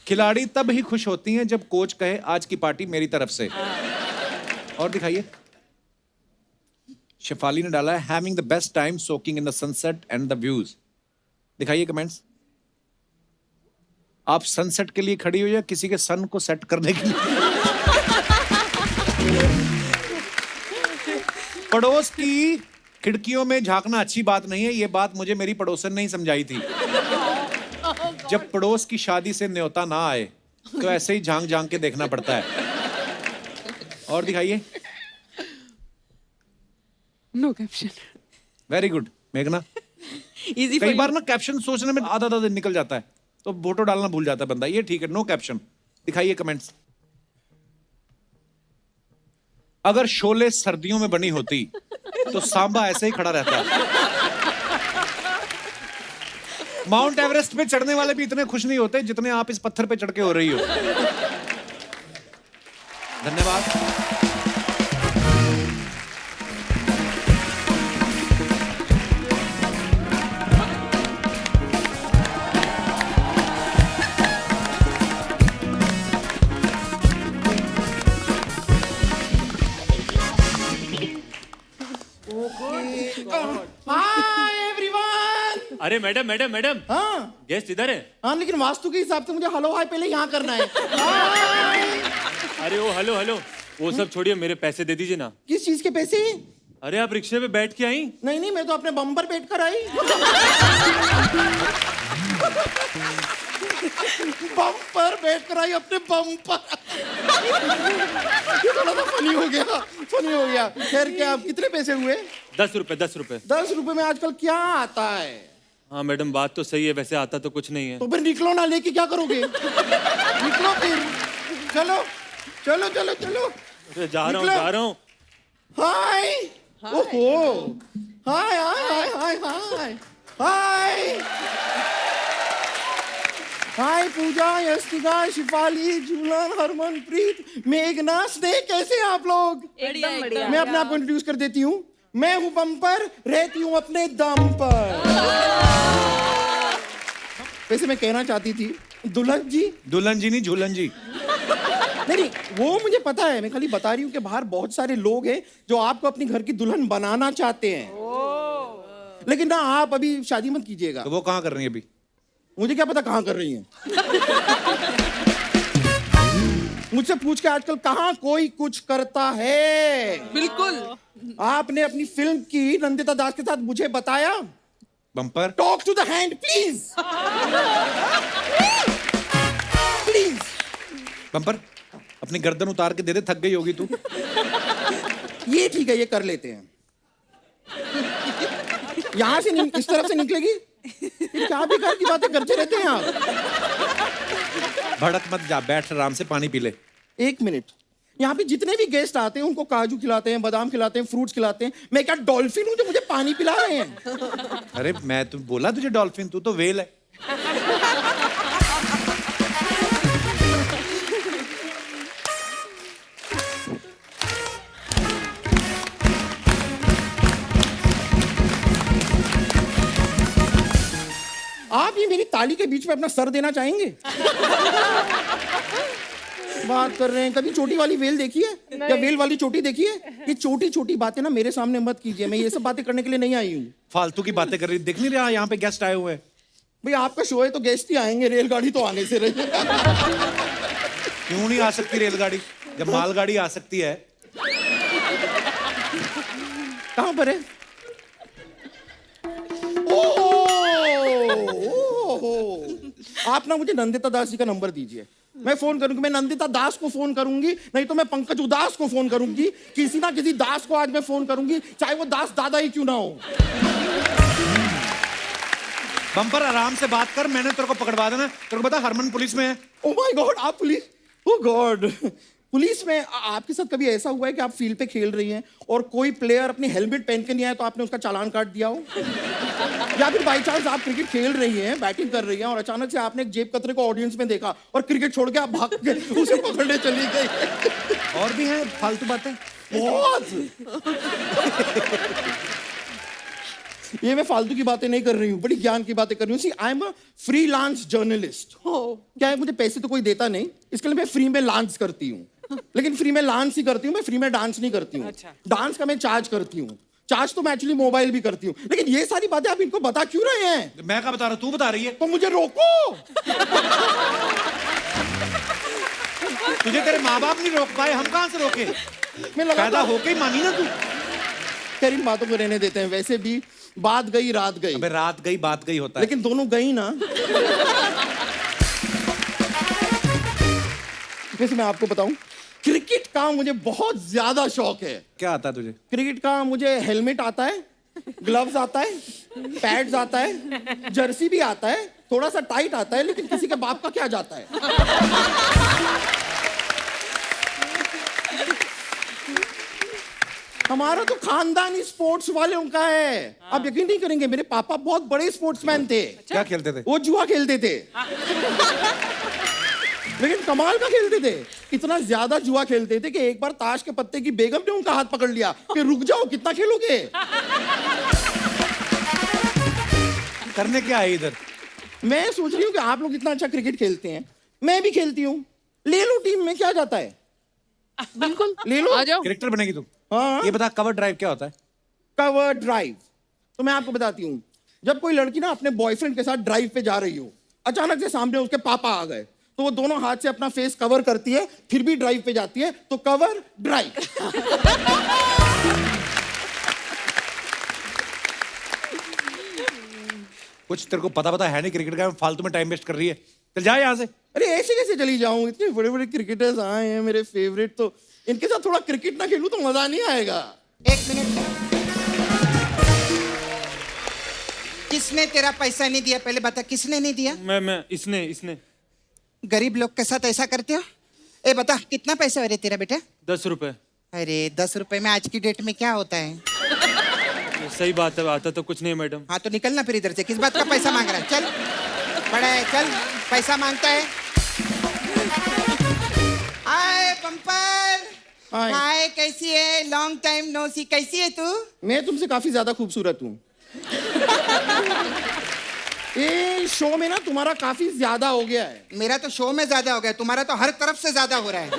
खिलाड़ी तब ही खुश होती हैं जब कोच कहे आज की पार्टी मेरी तरफ से। और दिखाइए, शेफाली ने डाला है having the best time soaking in the sunset and the views. दिखाइए कमेंट्स। आप सनसेट के लिए खड़ी हो या किसी के सन को सेट करने के लिए? पड़ोस की खिड़कियों में झांकना अच्छी बात नहीं है, ये बात मुझे मेरी पड़ोसन ने ही समझाई थी। जब पड़ोस की शादी से न्योता ना आए तो ऐसे ही झांक झांक के देखना पड़ता है। और दिखाइए। No caption. वेरी गुड मेघना। इजी कई बार ना कैप्शन सोचने में आधा दिन निकल जाता है, तो फोटो डालना भूल जाता है बंदा। ये ठीक है, नो कैप्शन। दिखाइए कमेंट्स। अगर शोले सर्दियों में बनी होती तो सांबा ऐसे ही खड़ा रहता। माउंट एवरेस्ट पे चढ़ने वाले भी इतने खुश नहीं होते जितने आप इस पत्थर पे चढ़ के हो रही हो। धन्यवाद। Hi everyone. अरे मैडम मैडम मैडम, हाँ गेस्ट इधर है। हाँ, लेकिन वास्तु के हिसाब से मुझे हेलो हाय पहले यहाँ करना है। हाय। अरे वो हेलो हेलो, वो सब छोड़िए, मेरे पैसे दे दीजिए ना। किस चीज के पैसे? अरे आप रिक्शे पे बैठ के आई? नहीं नहीं, मैं तो अपने बम पर बैठ कर आई। बम पर बैठ कर आई, अपने बम पर। ये थोड़ा सा फनी हो गया, फनी हो गया। खैर, क्या आप कितने पैसे हुए? 10 रुपए 10 रुपए। 10 रुपए में आजकल क्या आता है? हाँ मैडम, बात तो सही है, वैसे आता तो कुछ नहीं है। तो फिर निकलो ना, लेके क्या करोगे? निकलो फिर। चलो चलो चलो चलो। अरे जा रहा हूँ जा रहा हूँ। हाय। ओहो। हाय हाय हाय हाय हाय हाय। पूजा, यस्तिका, शिफाली, झूलन, हरमनप्रीत, मेघना, स्नेह, कैसे हैं आप लोग? एकदम बढ़िया। मैं अपने आप को इंट्रोड्यूस कर देती हूँ। मैं हूँ बम पर, रहती हूँ अपने दम पर। वैसे मैं कहना चाहती थी दुल्हन जी। दुल्हन जी नहीं, झूलन जी। नहीं, वो मुझे पता है, मैं खाली बता रही हूँ कि बाहर बहुत सारे लोग हैं जो आपको अपनी घर की दुल्हन बनाना चाहते हैं। लेकिन ना, आप अभी शादी मत कीजिएगा। तो वो कहाँ कर रही है अभी? मुझे क्या पता कहाँ कर रही हैं। मुझसे पूछ के आजकल कहाँ कोई कुछ करता है? बिल्कुल। आपने अपनी फिल्म की नंदिता दास के साथ मुझे बताया। Bumper talk to the hand please. Please. Bumper अपनी गर्दन उतार के दे दे, थक गई होगी तू। ये ठीक है, ये कर लेते हैं। यहां से इस तरफ से निकलेगी। ये क्या बेकार की बातें करते रहते हैं आप। भड़क मत जा, बैठ आराम से, पानी पी ले। 1 मिनट। यहाँ पे जितने भी गेस्ट आते हैं उनको काजू खिलाते हैं, बादाम खिलाते हैं, फ्रूट्स खिलाते हैं। मैं क्या डॉल्फिन हूँ जो मुझे पानी पिला रहे हैं? अरे मैं तो बोला तुझे डॉल्फिन, तू तो वेल है। आप ये मेरी ताली के बीच में अपना सर देना चाहेंगे? बात कर रहे हैं। कभी चोटी वाली वेल देखी है या वेल वाली चोटी देखी है? ये छोटी छोटी बातें ना मेरे सामने मत कीजिए। मैं ये सब बातें करने के लिए नहीं आई हूँ। फालतू की बातें कर रही, देख नहीं रहा यहाँ पे गेस्ट आए हुए हैं। भाई आपका शो है तो गेस्ट ही आएंगे, रेलगाड़ी तो आने से रही। क्यों नहीं आ सकती रेलगाड़ी, जब मालगाड़ी आ सकती है? कहाँ पर है? आप ना मुझे नंदिता दास जी का नंबर दीजिए, मैं फोन करूंगी। मैं नंदिता दास को फोन करूंगी, नहीं तो मैं पंकज उदास को फोन करूंगी। किसी ना किसी दास को आज मैं फोन करूंगी, चाहे वो दास दादा ही क्यों ना हो। बम्पर आराम से बात कर, मैंने तेरे को पकड़वा देना। तेरे को पता हरमन पुलिस में है। ओ माय गॉड, आप पुलिस? ओ गॉड, पुलिस में? आपके साथ कभी ऐसा हुआ है कि आप फील्ड पे खेल रही हैं और कोई प्लेयर अपनी हेलमेट पहन के नहीं आया तो आपने उसका चालान काट दिया हो? या फिर बाई चांस आप क्रिकेट खेल रही हैं, बैटिंग कर रही हैं और अचानक से आपने एक जेब कतरे को ऑडियंस में देखा और क्रिकेट छोड़ के आप भाग के उसे पकड़ने चली गई? और भी हैं फालतू बातें बहुत। ये मैं फालतू की बातें नहीं कर रही हूँ, बड़ी ज्ञान की बातें कर रही हूँ। See I am a freelance journalist. क्या है, मुझे पैसे तो कोई देता नहीं, इसके लिए मैं फ्री में लांस करती हूँ। लेकिन फ्री में लांस ही करती हूँ, मैं फ्री में डांस नहीं करती हूँ। डांस का मैं चार्ज करती हूँ। चार्ज तो मैं एक्चुअली मोबाइल भी करती हूँ। लेकिन ये सारी बातें आप इनको बता क्यों रहे हैं? मैं क्या बता रहा हूँ, तू बता रही है। तो मुझे रोको। तुझे तेरे माँ बाप नहीं रोक पाए, हम कहाँ से रोके? मैं पैदा होके ही मानी ना तू। खैर इन बातों को रहने देते हैं। वैसे भी बात गई रात गई। अबे रात गई बात गई होता है, लेकिन दोनों गई ना। वैसे मैं आपको बताऊं, क्रिकेट का मुझे बहुत ज्यादा शौक है। क्या आता है तुझे? क्रिकेट का मुझे हेलमेट आता है, ग्लव्स आता है, पैड्स आता है, जर्सी भी आता है, थोड़ा सा टाइट आता है, लेकिन किसी के बाप का क्या जाता है। हमारा तो खानदानी स्पोर्ट्स वालों का है। आप यकीन नहीं करेंगे, मेरे पापा बहुत बड़े स्पोर्ट्समैन थे। क्या खेलते थे? वो जुआ खेलते थे। लेकिन कमाल का खेलते थे। इतना ज्यादा जुआ खेलते थे कि एक बार ताश के पत्ते की बेगम ने उनका हाथ पकड़ लिया कि रुक जाओ, कितना खेलोगे? करने क्या है इधर? मैं सोच रही हूँ कि आप लोग इतना अच्छा क्रिकेट खेलते हैं, मैं भी खेलती हूँ, ले लो टीम में, क्या जाता है? बिल्कुल, ले लो, आ जाओ। क्रिकेटर बनेगी तू? हाँ। ये बता कवर ड्राइव क्या होता है? कवर ड्राइव तो मैं आपको बताती हूँ। जब कोई लड़की ना अपने बॉयफ्रेंड के साथ ड्राइव पे जा रही हो, अचानक से सामने उसके पापा आ गए, तो वो दोनों हाथ से अपना फेस कवर करती है, फिर भी ड्राइव पे जाती है, तो कवर ड्राइव। कुछ तेरे को पता है नहीं क्रिकेट का, फालतू में टाइम वेस्ट कर रही है। चल जा यहाँ से। अरे ऐसे कैसे चली जाऊं? इतने बड़े बड़े क्रिकेटर्स आए हैं मेरे फेवरेट, तो इनके साथ थोड़ा क्रिकेट ना खेलूं तो मजा नहीं आएगा। 1 मिनट, किसने तेरा पैसा नहीं दिया? पहले बता, किसने नहीं दिया? मैं इसने गरीब लोग के साथ ऐसा करते हो? ए बता, कितना पैसा है रे तेरा बेटा? 10 रुपए। अरे 10 रुपए में आज की डेट में क्या होता है? सही बात है, आता तो कुछ नहीं मैडम। हाँ तो निकलना फिर इधर से। किस बात का पैसा मांग रहा है? चल बड़ा है, चल पैसा मांगता है। हाय पंपर, हाय। हाय कैसी है? लॉन्ग टाइम नो सी। कैसी है तू? मैं तुमसे काफी ज्यादा खूबसूरत हूँ। ये शो में ना तुम्हारा काफी ज्यादा हो गया है। मेरा तो शो में ज्यादा हो गया, तुम्हारा तो हर तरफ से ज्यादा हो रहा है।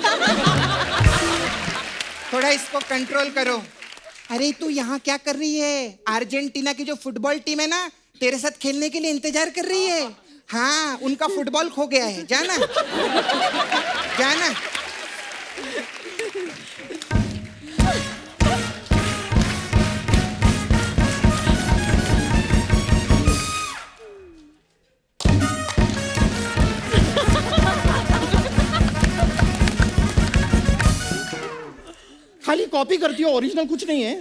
थोड़ा इसको कंट्रोल करो। अरे तू यहाँ क्या कर रही है? अर्जेंटीना की जो फुटबॉल टीम है ना, तेरे साथ खेलने के लिए इंतजार कर रही है। हाँ, उनका फुटबॉल खो गया है, जाना जाना। कॉपी करती हो, ओरिजिनल कुछ नहीं है।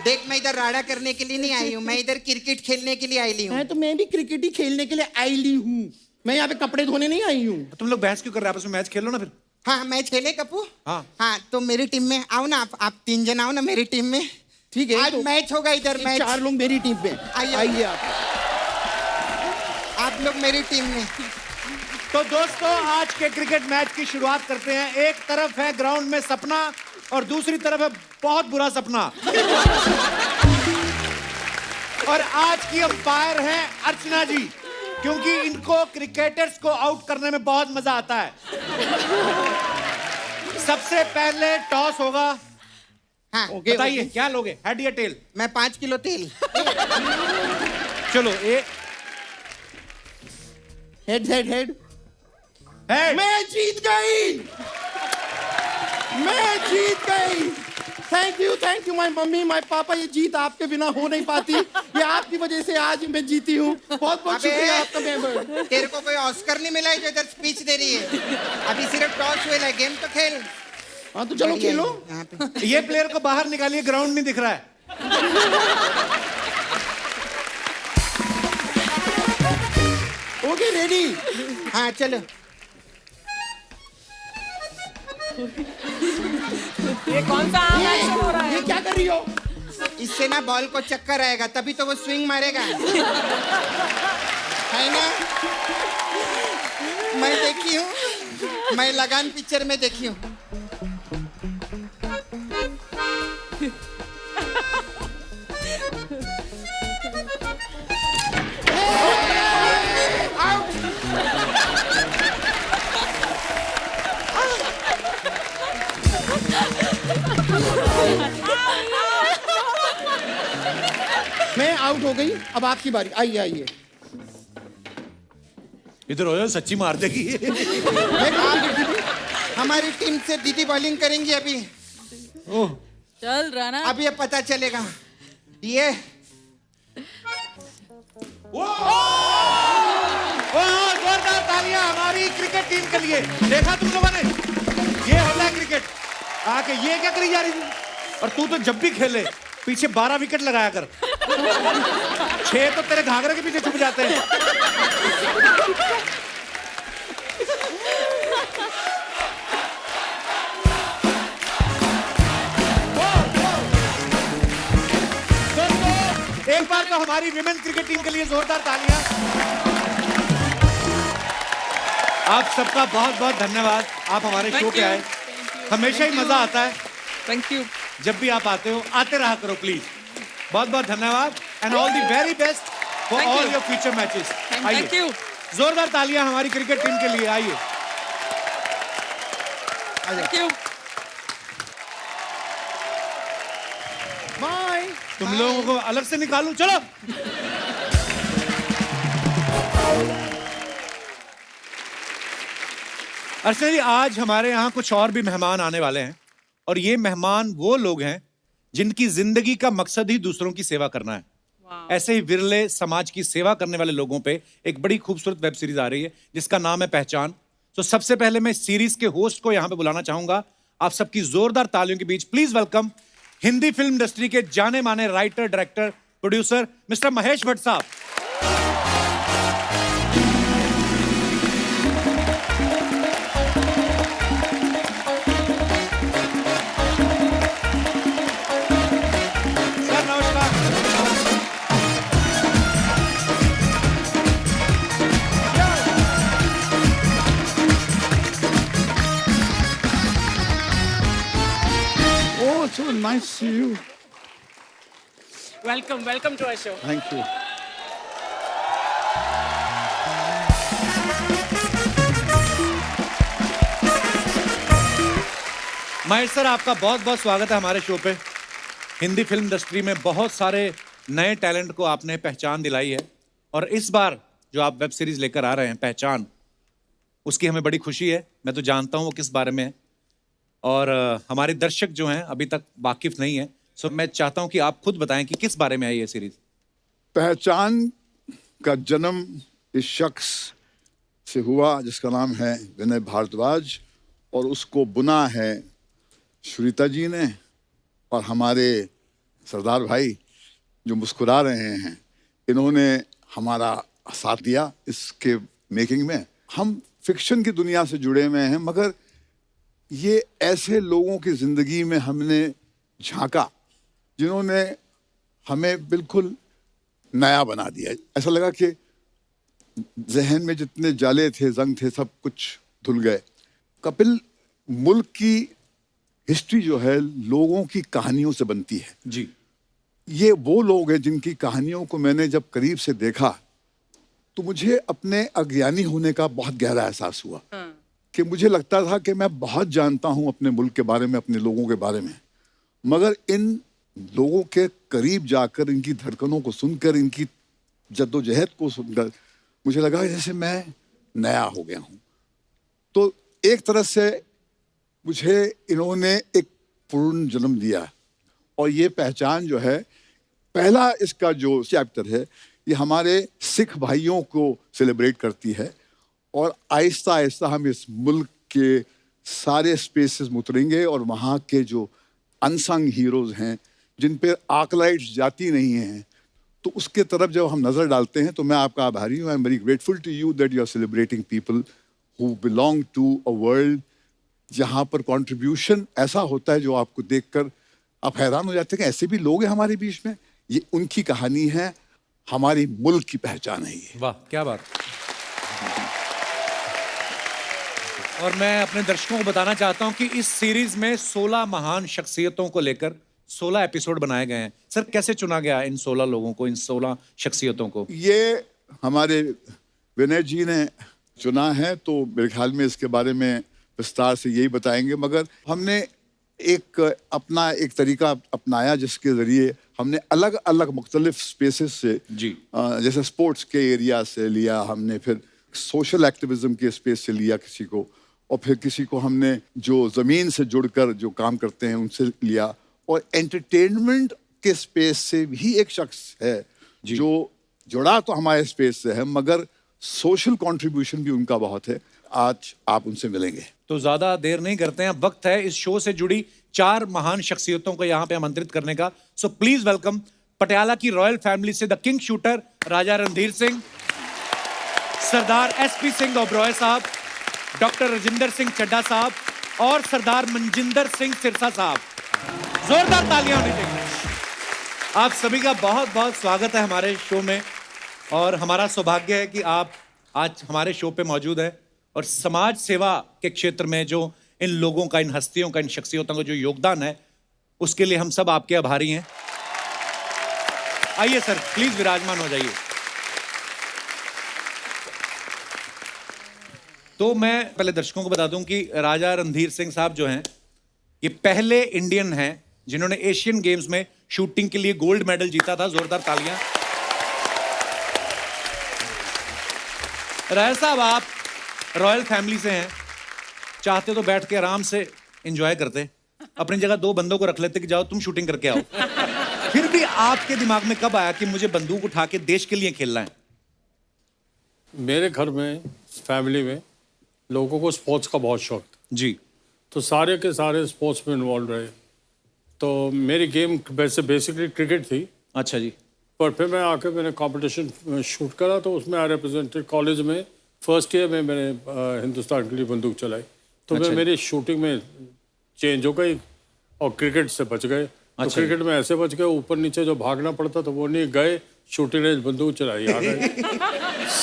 देख मैं इधर राडा करने के लिए नहीं आई हूँ, मैं इधर क्रिकेट खेलने के लिए आई हूँ। तो मैं भी क्रिकेट ही खेलने के लिए आई हूँ, मैं यहाँ पे कपड़े धोने नहीं आई हूँ। तुम लोग बहस क्यों कर रहे हैं आपस में? मैच खेल लो ना फिर। हाँ मैच खेले कपूर। हाँ हाँ तो मेरी टीम में आओ ना, आप 3 जन आओ ना मेरी टीम में। ठीक है, आज तो मैच होगा इधर, मैच। 4 लोग मेरी टीम में आइए आप लोग मेरी टीम में। तो दोस्तों आज के क्रिकेट मैच की शुरुआत करते हैं। एक तरफ है ग्राउंड में सपना और दूसरी तरफ है बहुत बुरा सपना। और आज की अंपायर हैं अर्चना जी, क्योंकि इनको क्रिकेटर्स को आउट करने में बहुत मजा आता है। सबसे पहले टॉस होगा। हाँ बताइए क्या लोगे, हेड या टेल? मैं 5 किलो तेल। चलो हेड हेड हेड हेड। मैं जीत गई, मैं जीत गई। Thank you my mummy my पापा, ये जीत आपके बिना हो नहीं पाती, ये आपकी वजह से आज मैं जीती हूँ। बहुत बहुत शुक्रिया आपका मेंबर। तेरे को कोई ऑस्कर नहीं मिला है जो इधर स्पीच दे रही है? अभी सिर्फ टॉस हुआ है, गेम तो खेल। हाँ तो चलो खेलो। यहाँ पे ये प्लेयर को बाहर निकालिए, ग्राउंड नहीं दिख रहा है। Okay ready. हाँ चलो। ये कौन सा आम एक्शन हो रहा है? ये क्या कर रही हो? इससे ना बॉल को चक्कर आएगा, तभी तो वो स्विंग मारेगा, है ना? मैं देखी हूँ, मैं लगान पिक्चर में देखी हूँ। मैं आउट हो गई, अब आपकी बारी। आइए आइए। इधर हो जाओ, सच्ची मार देगी। हमारी टीम से दीदी बॉलिंग करेंगी अभी। चल राणा, अब ये पता चलेगा। ये जोरदार तालियां हमारी क्रिकेट टीम के लिए। देखा तुम लोगों ने, ये होता है क्रिकेट। आके ये क्या करी जा रही थी? और तू तो जब भी खेले पीछे 12 विकेट लगाया कर। 6 तो तेरे घाघरे के पीछे छुप जाते हैं। दोस्तों एक बार तो हमारी विमेन क्रिकेट टीम के लिए जोरदार तालियां। आप सबका बहुत बहुत धन्यवाद, आप हमारे शो पे आए। हमेशा ही मजा आता है। Thank you. जब भी आप आते हो, आते रहा करो प्लीज। बहुत बहुत धन्यवाद and all the very best for all your future matches. Thank you. जोरदार तालियां हमारी क्रिकेट टीम के लिए। आइए। Thank you. बाय। तुम लोगों को अलग से निकालूं? चलो। अर्चना जी, आज हमारे यहाँ कुछ और भी मेहमान आने वाले हैं और ये मेहमान वो लोग हैं जिनकी जिंदगी का मकसद ही दूसरों की सेवा करना है। ऐसे ही विरले समाज की सेवा करने वाले लोगों पे एक बड़ी खूबसूरत वेब सीरीज आ रही है जिसका नाम है पहचान। तो सबसे पहले मैं इस सीरीज के होस्ट को यहाँ पे बुलाना चाहूंगा। आप सबकी जोरदार तालियों के बीच please welcome Hindi film industry के जाने माने writer, director, producer mister Mahesh Bhatt साहब। So nice to see you. Welcome to our show. Thank you. Mahesh sir, आपका बहुत बहुत स्वागत है हमारे शो पे। हिंदी फिल्म इंडस्ट्री में बहुत सारे नए टैलेंट को आपने पहचान दिलाई है और इस बार जो आप वेब सीरीज लेकर आ रहे हैं पहचान, उसकी हमें बड़ी खुशी है। मैं तो जानता हूँ वो किस बारे में है और हमारे दर्शक जो हैं अभी तक वाकिफ नहीं है। सो मैं चाहता हूं कि आप खुद बताएं कि किस बारे में है ये सीरीज। पहचान का जन्म इस शख्स से हुआ जिसका नाम है विनय भारद्वाज और उसको बुना है श्रीता जी ने और हमारे सरदार भाई जो मुस्कुरा रहे हैं, इन्होंने हमारा साथ दिया इसके मेकिंग में। हम फिक्शन की दुनिया से जुड़े हुए हैं, मगर ये ऐसे लोगों की जिंदगी में हमने झांका जिन्होंने हमें बिल्कुल नया बना दिया। ऐसा लगा कि जहन में जितने जाले थे, जंग थे, सब कुछ धुल गए। कपिल मुल्क की हिस्ट्री जो है लोगों की कहानियों से बनती है जी। ये वो लोग हैं जिनकी कहानियों को मैंने जब करीब से देखा तो मुझे अपने अज्ञानी होने का बहुत गहरा एहसास हुआ कि मुझे लगता था कि मैं बहुत जानता हूं अपने मुल्क के बारे में, अपने लोगों के बारे में, मगर इन लोगों के करीब जाकर, इनकी धड़कनों को सुनकर, इनकी जद्दोजहद को सुनकर मुझे लगा जैसे मैं नया हो गया हूं। तो एक तरह से मुझे इन्होंने एक पूर्ण जन्म दिया और ये पहचान जो है, पहला इसका जो चैप्टर है ये हमारे सिख भाइयों को सेलिब्रेट करती है और आहिस्ता आहिस्ता हम इस मुल्क के सारे स्पेसेस में उतरेंगे और वहाँ के जो अनसंग हीरोज हैं जिन पे आर्कलाइट्स जाती नहीं हैं, तो उसके तरफ जब हम नज़र डालते हैं तो मैं आपका आभारी हूँ। I am very grateful to you that you are celebrating people who belong to a world जहाँ पर कंट्रीब्यूशन ऐसा होता है जो आपको देखकर आप हैरान हो जाते हैं कि ऐसे भी लोग हैं हमारे बीच में। ये उनकी कहानी है, हमारी मुल्क की पहचान है ये। वाह, क्या बात। और मैं अपने दर्शकों को बताना चाहता हूं कि इस सीरीज में 16 महान शख्सियतों को लेकर 16 एपिसोड बनाए गए हैं। सर, कैसे चुना गया इन 16 लोगों को, इन 16 शख्सियतों को? ये हमारे विनय जी ने चुना है, तो मेरे ख्याल में इसके बारे में विस्तार से यही बताएंगे, मगर हमने एक अपना एक तरीका अपनाया जिसके ज़रिए हमने अलग अलग मुख्तलिफ स्पेसेस से जी जैसे स्पोर्ट्स के एरिया से लिया हमने, फिर सोशल एक्टिविज्म के स्पेस से लिया किसी को, और फिर किसी को हमने जो ज़मीन से जुड़कर जो काम करते हैं उनसे लिया, और एंटरटेनमेंट के स्पेस से भी एक शख्स है जो जुड़ा तो हमारे स्पेस से है मगर सोशल कंट्रीब्यूशन भी उनका बहुत है। आज आप उनसे मिलेंगे। तो ज्यादा देर नहीं करते हैं, वक्त है इस शो से जुड़ी 4 महान शख्सियतों को यहाँ पे आमंत्रित करने का। सो प्लीज वेलकम पटियाला की रॉयल फैमिली से the king shooter Raja Randhir Singh, Sardar SP Singh Oberoi साहब, डॉक्टर राजिंदर सिंह चड्ढा साहब और सरदार मनजिंदर सिंह सिरसा साहब। जोरदार तालियां होनी चाहिए। आप सभी का बहुत बहुत स्वागत है हमारे शो में, और हमारा सौभाग्य है कि आप आज हमारे शो पे मौजूद है। और समाज सेवा के क्षेत्र में जो इन लोगों का, इन हस्तियों का, इन शख्सियतों का जो योगदान है, उसके लिए हम सब आपके आभारी हैं। आइए सर, प्लीज विराजमान हो जाइए। तो मैं पहले दर्शकों को बता दूं कि राजा रणधीर सिंह साहब जो हैं, ये पहले इंडियन हैं जिन्होंने एशियन गेम्स में शूटिंग के लिए गोल्ड मेडल जीता था। जोरदार तालियां। राय साहब, आप रॉयल फैमिली से हैं, चाहते तो बैठ के आराम से एंजॉय करते, अपनी जगह 2 बंदों को रख लेते कि जाओ तुम शूटिंग करके आओ। फिर भी आपके दिमाग में कब आया कि मुझे बंदूक उठा के देश के लिए खेलना है? मेरे घर में, फैमिली में लोगों को स्पोर्ट्स का बहुत शौक था जी, तो सारे के सारे स्पोर्ट्स में इन्वॉल्व रहे। तो मेरी गेम वैसे बेसिकली क्रिकेट थी। अच्छा जी। पर फिर मैं आके मैंने कंपटीशन शूट करा, तो उसमें आई रिप्रेजेंटेड कॉलेज में फर्स्ट ईयर में मैंने हिंदुस्तान के लिए बंदूक चलाई। तो अच्छा मैं मेरी शूटिंग में चेंज हो गई और क्रिकेट से बच गए। तो अच्छा क्रिकेट में ऐसे बच गए, ऊपर नीचे जो भागना पड़ता था वो नहीं, गए शूटिंग रेंज बंदूक चलाई आ गए।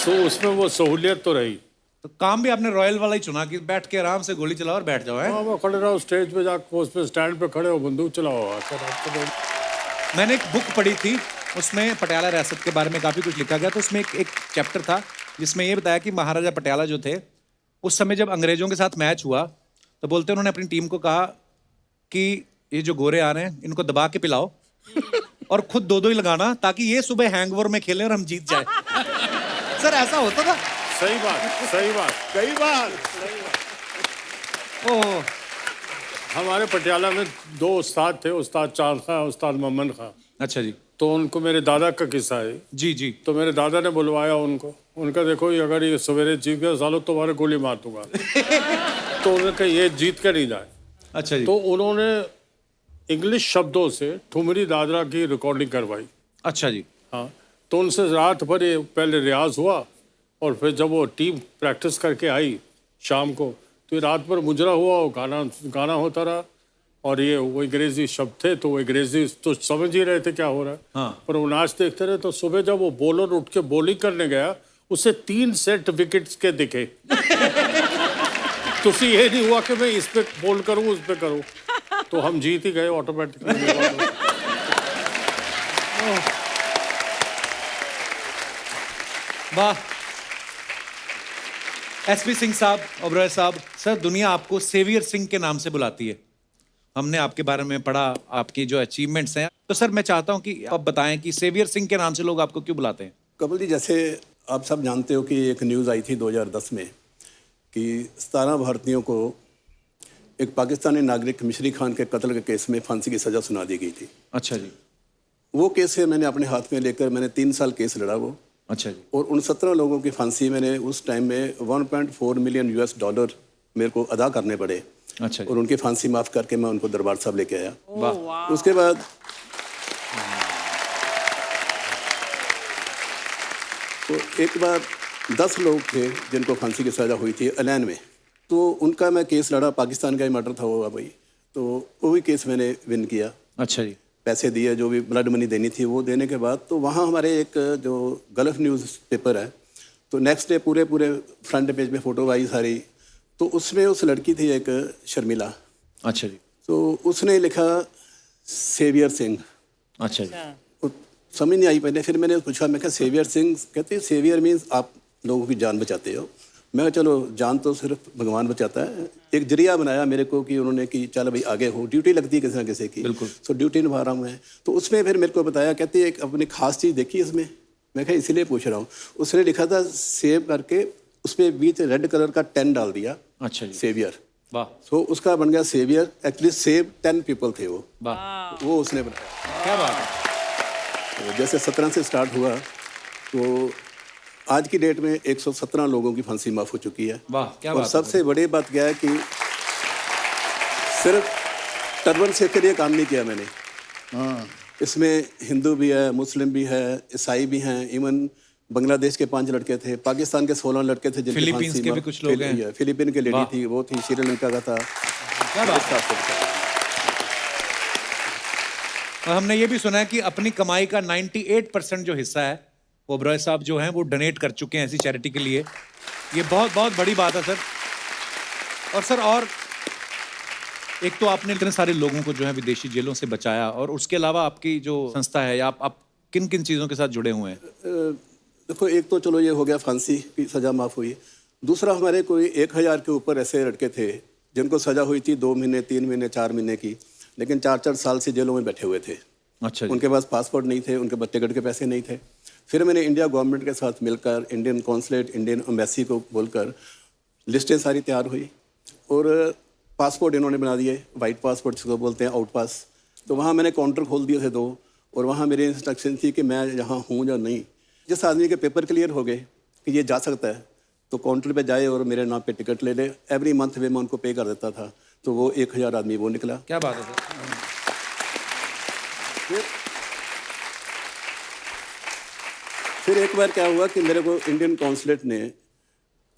तो उसमें वो सहूलियत तो रही। तो काम भी आपने रॉयल वाला ही चुना कि बैठ के आराम से गोली चलाओ और बैठ जाओ। है? हाँ, वो खड़े रहो स्टेज पे जाकर, उस पे स्टैंड पे खड़े हो, बंदूक चलाओ। मैंने एक बुक पढ़ी थी, उसमें पटियाला रियासत के बारे में काफ़ी कुछ लिखा गया। तो उसमें एक चैप्टर था जिसमें ये बताया कि महाराजा पटियाला जो थे, उस समय जब अंग्रेजों के साथ मैच हुआ तो बोलते उन्होंने अपनी टीम को कहा कि ये जो गोरे आ रहे हैं इनको दबा के पिलाओ और खुद 2-2 ही लगाना, ताकि ये सुबह हैंगओवर में खेलें और हम जीत जाए। सर, ऐसा होता था? सही बात, सही बात, कई बार। ओह, हमारे पटियाला में 2 उस्ताद थे, उस्ताद चांद खां, उस्ताद मोहम्मद खां। अच्छा जी। तो उनको मेरे दादा का किस्सा है। जी जी। तो मेरे दादा ने बुलवाया उनको, उनका देखो ये अगर ये सवेरे जीत गया सालों तुम्हारे गोली मार दूंगा। तो उन्होंने कहा ये जीत कर नहीं जाए। अच्छा जी। तो उन्होंने इंग्लिश शब्दों से ठुमरी दादरा की रिकॉर्डिंग करवाई। अच्छा जी। हाँ, तो उनसे रात भर ये पहले रियाज हुआ और फिर जब वो टीम प्रैक्टिस करके आई शाम को, तो ये रात भर मुजरा हुआ और गाना होता रहा। और ये वो अंग्रेजी शब्द थे, तो वो अंग्रेजी तो समझ ही रहे थे क्या हो रहा है। हाँ। पर वो नाच देखते रहे। तो सुबह जब वो बॉलर उठ के बॉलिंग करने गया, उसे 3 सेट विकेट्स के दिखे। तो उसे ये नहीं हुआ कि मैं इस पे बॉल करूं उस पे करूं, तो हम जीत ही गए ऑटोमेटिकली। वाह। एसपी सिंह साहब, ओबरॉय साहब, सर दुनिया आपको सेवियर सिंह के नाम से बुलाती है। हमने आपके बारे में पढ़ा, आपकी जो अचीवमेंट्स हैं। तो सर मैं चाहता हूं कि आप बताएं कि सेवियर सिंह के नाम से लोग आपको क्यों बुलाते हैं? कपिल जी, जैसे आप सब जानते हो कि एक न्यूज़ आई थी 2010 में कि 17 भारतीयों को एक पाकिस्तानी नागरिक मिशरी खान के कत्ल के केस में फांसी की सज़ा सुना दी गई थी। अच्छा जी। वो केस है मैंने अपने हाथ में लेकर मैंने 3 साल केस लड़ा वो। अच्छा जी। और उन 17 लोगों की फांसी मैंने उस टाइम में $1.4 मिलियन मेरे को अदा करने पड़े। अच्छा जी। और उनकी फांसी माफ़ करके मैं उनको दरबार साहब लेके आया। वाह। उसके बाद तो एक बार 10 लोग थे जिनको फांसी की सज़ा हुई थी अलैन में, तो उनका मैं केस लड़ा। पाकिस्तान का ही मर्डर था वो भाई, तो वो भी केस मैंने विन किया। अच्छा जी। पैसे दिए, जो भी ब्लड मनी देनी थी वो देने के बाद तो वहाँ हमारे एक जो गल्फ न्यूज़ पेपर है, तो नेक्स्ट डे पूरे फ्रंट पेज पे फ़ोटो आई सारी। तो उसमें उस लड़की थी एक शर्मिला। अच्छा जी। तो उसने लिखा सेवियर सिंह। अच्छा जी। तो समझ नहीं आई पहले, फिर मैंने पूछा, मैं कहा सेवियर सिंह? कहते सेवियर मीन्स आप लोगों की जान बचाते हो। मैं कहा चलो जान तो सिर्फ भगवान बचाता है। एक जरिया बनाया मेरे को कि उन्होंने कि चल भाई आगे हो, ड्यूटी लगती है किसी ना किसी की। बिल्कुल। तो ड्यूटी निभा रहा हूँ मैं। तो उसमें फिर मेरे को बताया, कहती एक अपनी खास चीज़ देखी इसमें। मैं कहा इसीलिए पूछ रहा हूँ। उसने लिखा था सेव करके, उसमें बीच रेड कलर का 10 डाल दिया। अच्छा जी। सेवियर। वाह। तो उसका बन गया सेवियर। एक्चुअली सेव 10 पीपल थे वो। वाह। वो उसने बनाया। क्या बात है। तो जैसे 17 से स्टार्ट हुआ, तो आज की डेट में 117 लोगों की फांसी माफ़ हो चुकी है। वाह, क्या और बात है। सबसे बड़ी बात क्या है कि सिर्फ टर्बन से के लिए काम नहीं किया मैंने। इसमें हिंदू भी है, मुस्लिम भी है, ईसाई भी हैं। इवन बांग्लादेश के 5 लड़के थे, पाकिस्तान के 16 लड़के थे, जिनकी फिलीपींस फांसी के भी कुछ लोग हैं। फिलीपीन की लेडी थी, वो थी, श्रीलंका का था। क्या बात है। और हमने ये भी सुना है कि अपनी कमाई का 98% जो हिस्सा है ओबरॉय साहब जो हैं वो डोनेट कर चुके हैं ऐसी चैरिटी के लिए। ये बहुत बहुत बड़ी बात है सर। और सर, और एक तो आपने इतने सारे लोगों को जो है विदेशी जेलों से बचाया, और उसके अलावा आपकी जो संस्था है, या आप किन किन चीज़ों के साथ जुड़े हुए हैं? देखो, एक तो चलो ये हो गया फांसी की सज़ा माफ़ हुई। दूसरा, हमारे कोई 1000 के ऊपर ऐसे लड़के थे जिनको सज़ा हुई थी 2 महीने, 3 महीने, 4 महीने की, लेकिन 4-4 साल से जेलों में बैठे हुए थे। अच्छा जी। उनके पास पासपोर्ट नहीं थे, उनके पास टिकट के पैसे नहीं थे। फिर मैंने इंडिया गवर्नमेंट के साथ मिलकर इंडियन कॉन्सुलेट, इंडियन एम्बेसी को बोलकर लिस्टें सारी तैयार हुई, और पासपोर्ट इन्होंने बना दिए, वाइट पासपोर्ट जिसको बोलते हैं, आउट पास। तो वहाँ मैंने काउंटर खोल दिए थे 2, और वहाँ मेरी इंस्ट्रक्शन थी कि मैं यहाँ हूँ या नहीं। जिस आदमी के पेपर क्लियर हो गए कि ये जा सकता है, तो काउंटर पे जाए और मेरे नाम पे टिकट ले ले। एवरी मंथ वे मैं उनको पे कर देता था। तो वो 1000 आदमी वो निकला। क्या बात है सर। फिर एक बार क्या हुआ कि मेरे को इंडियन कॉन्सुलेट ने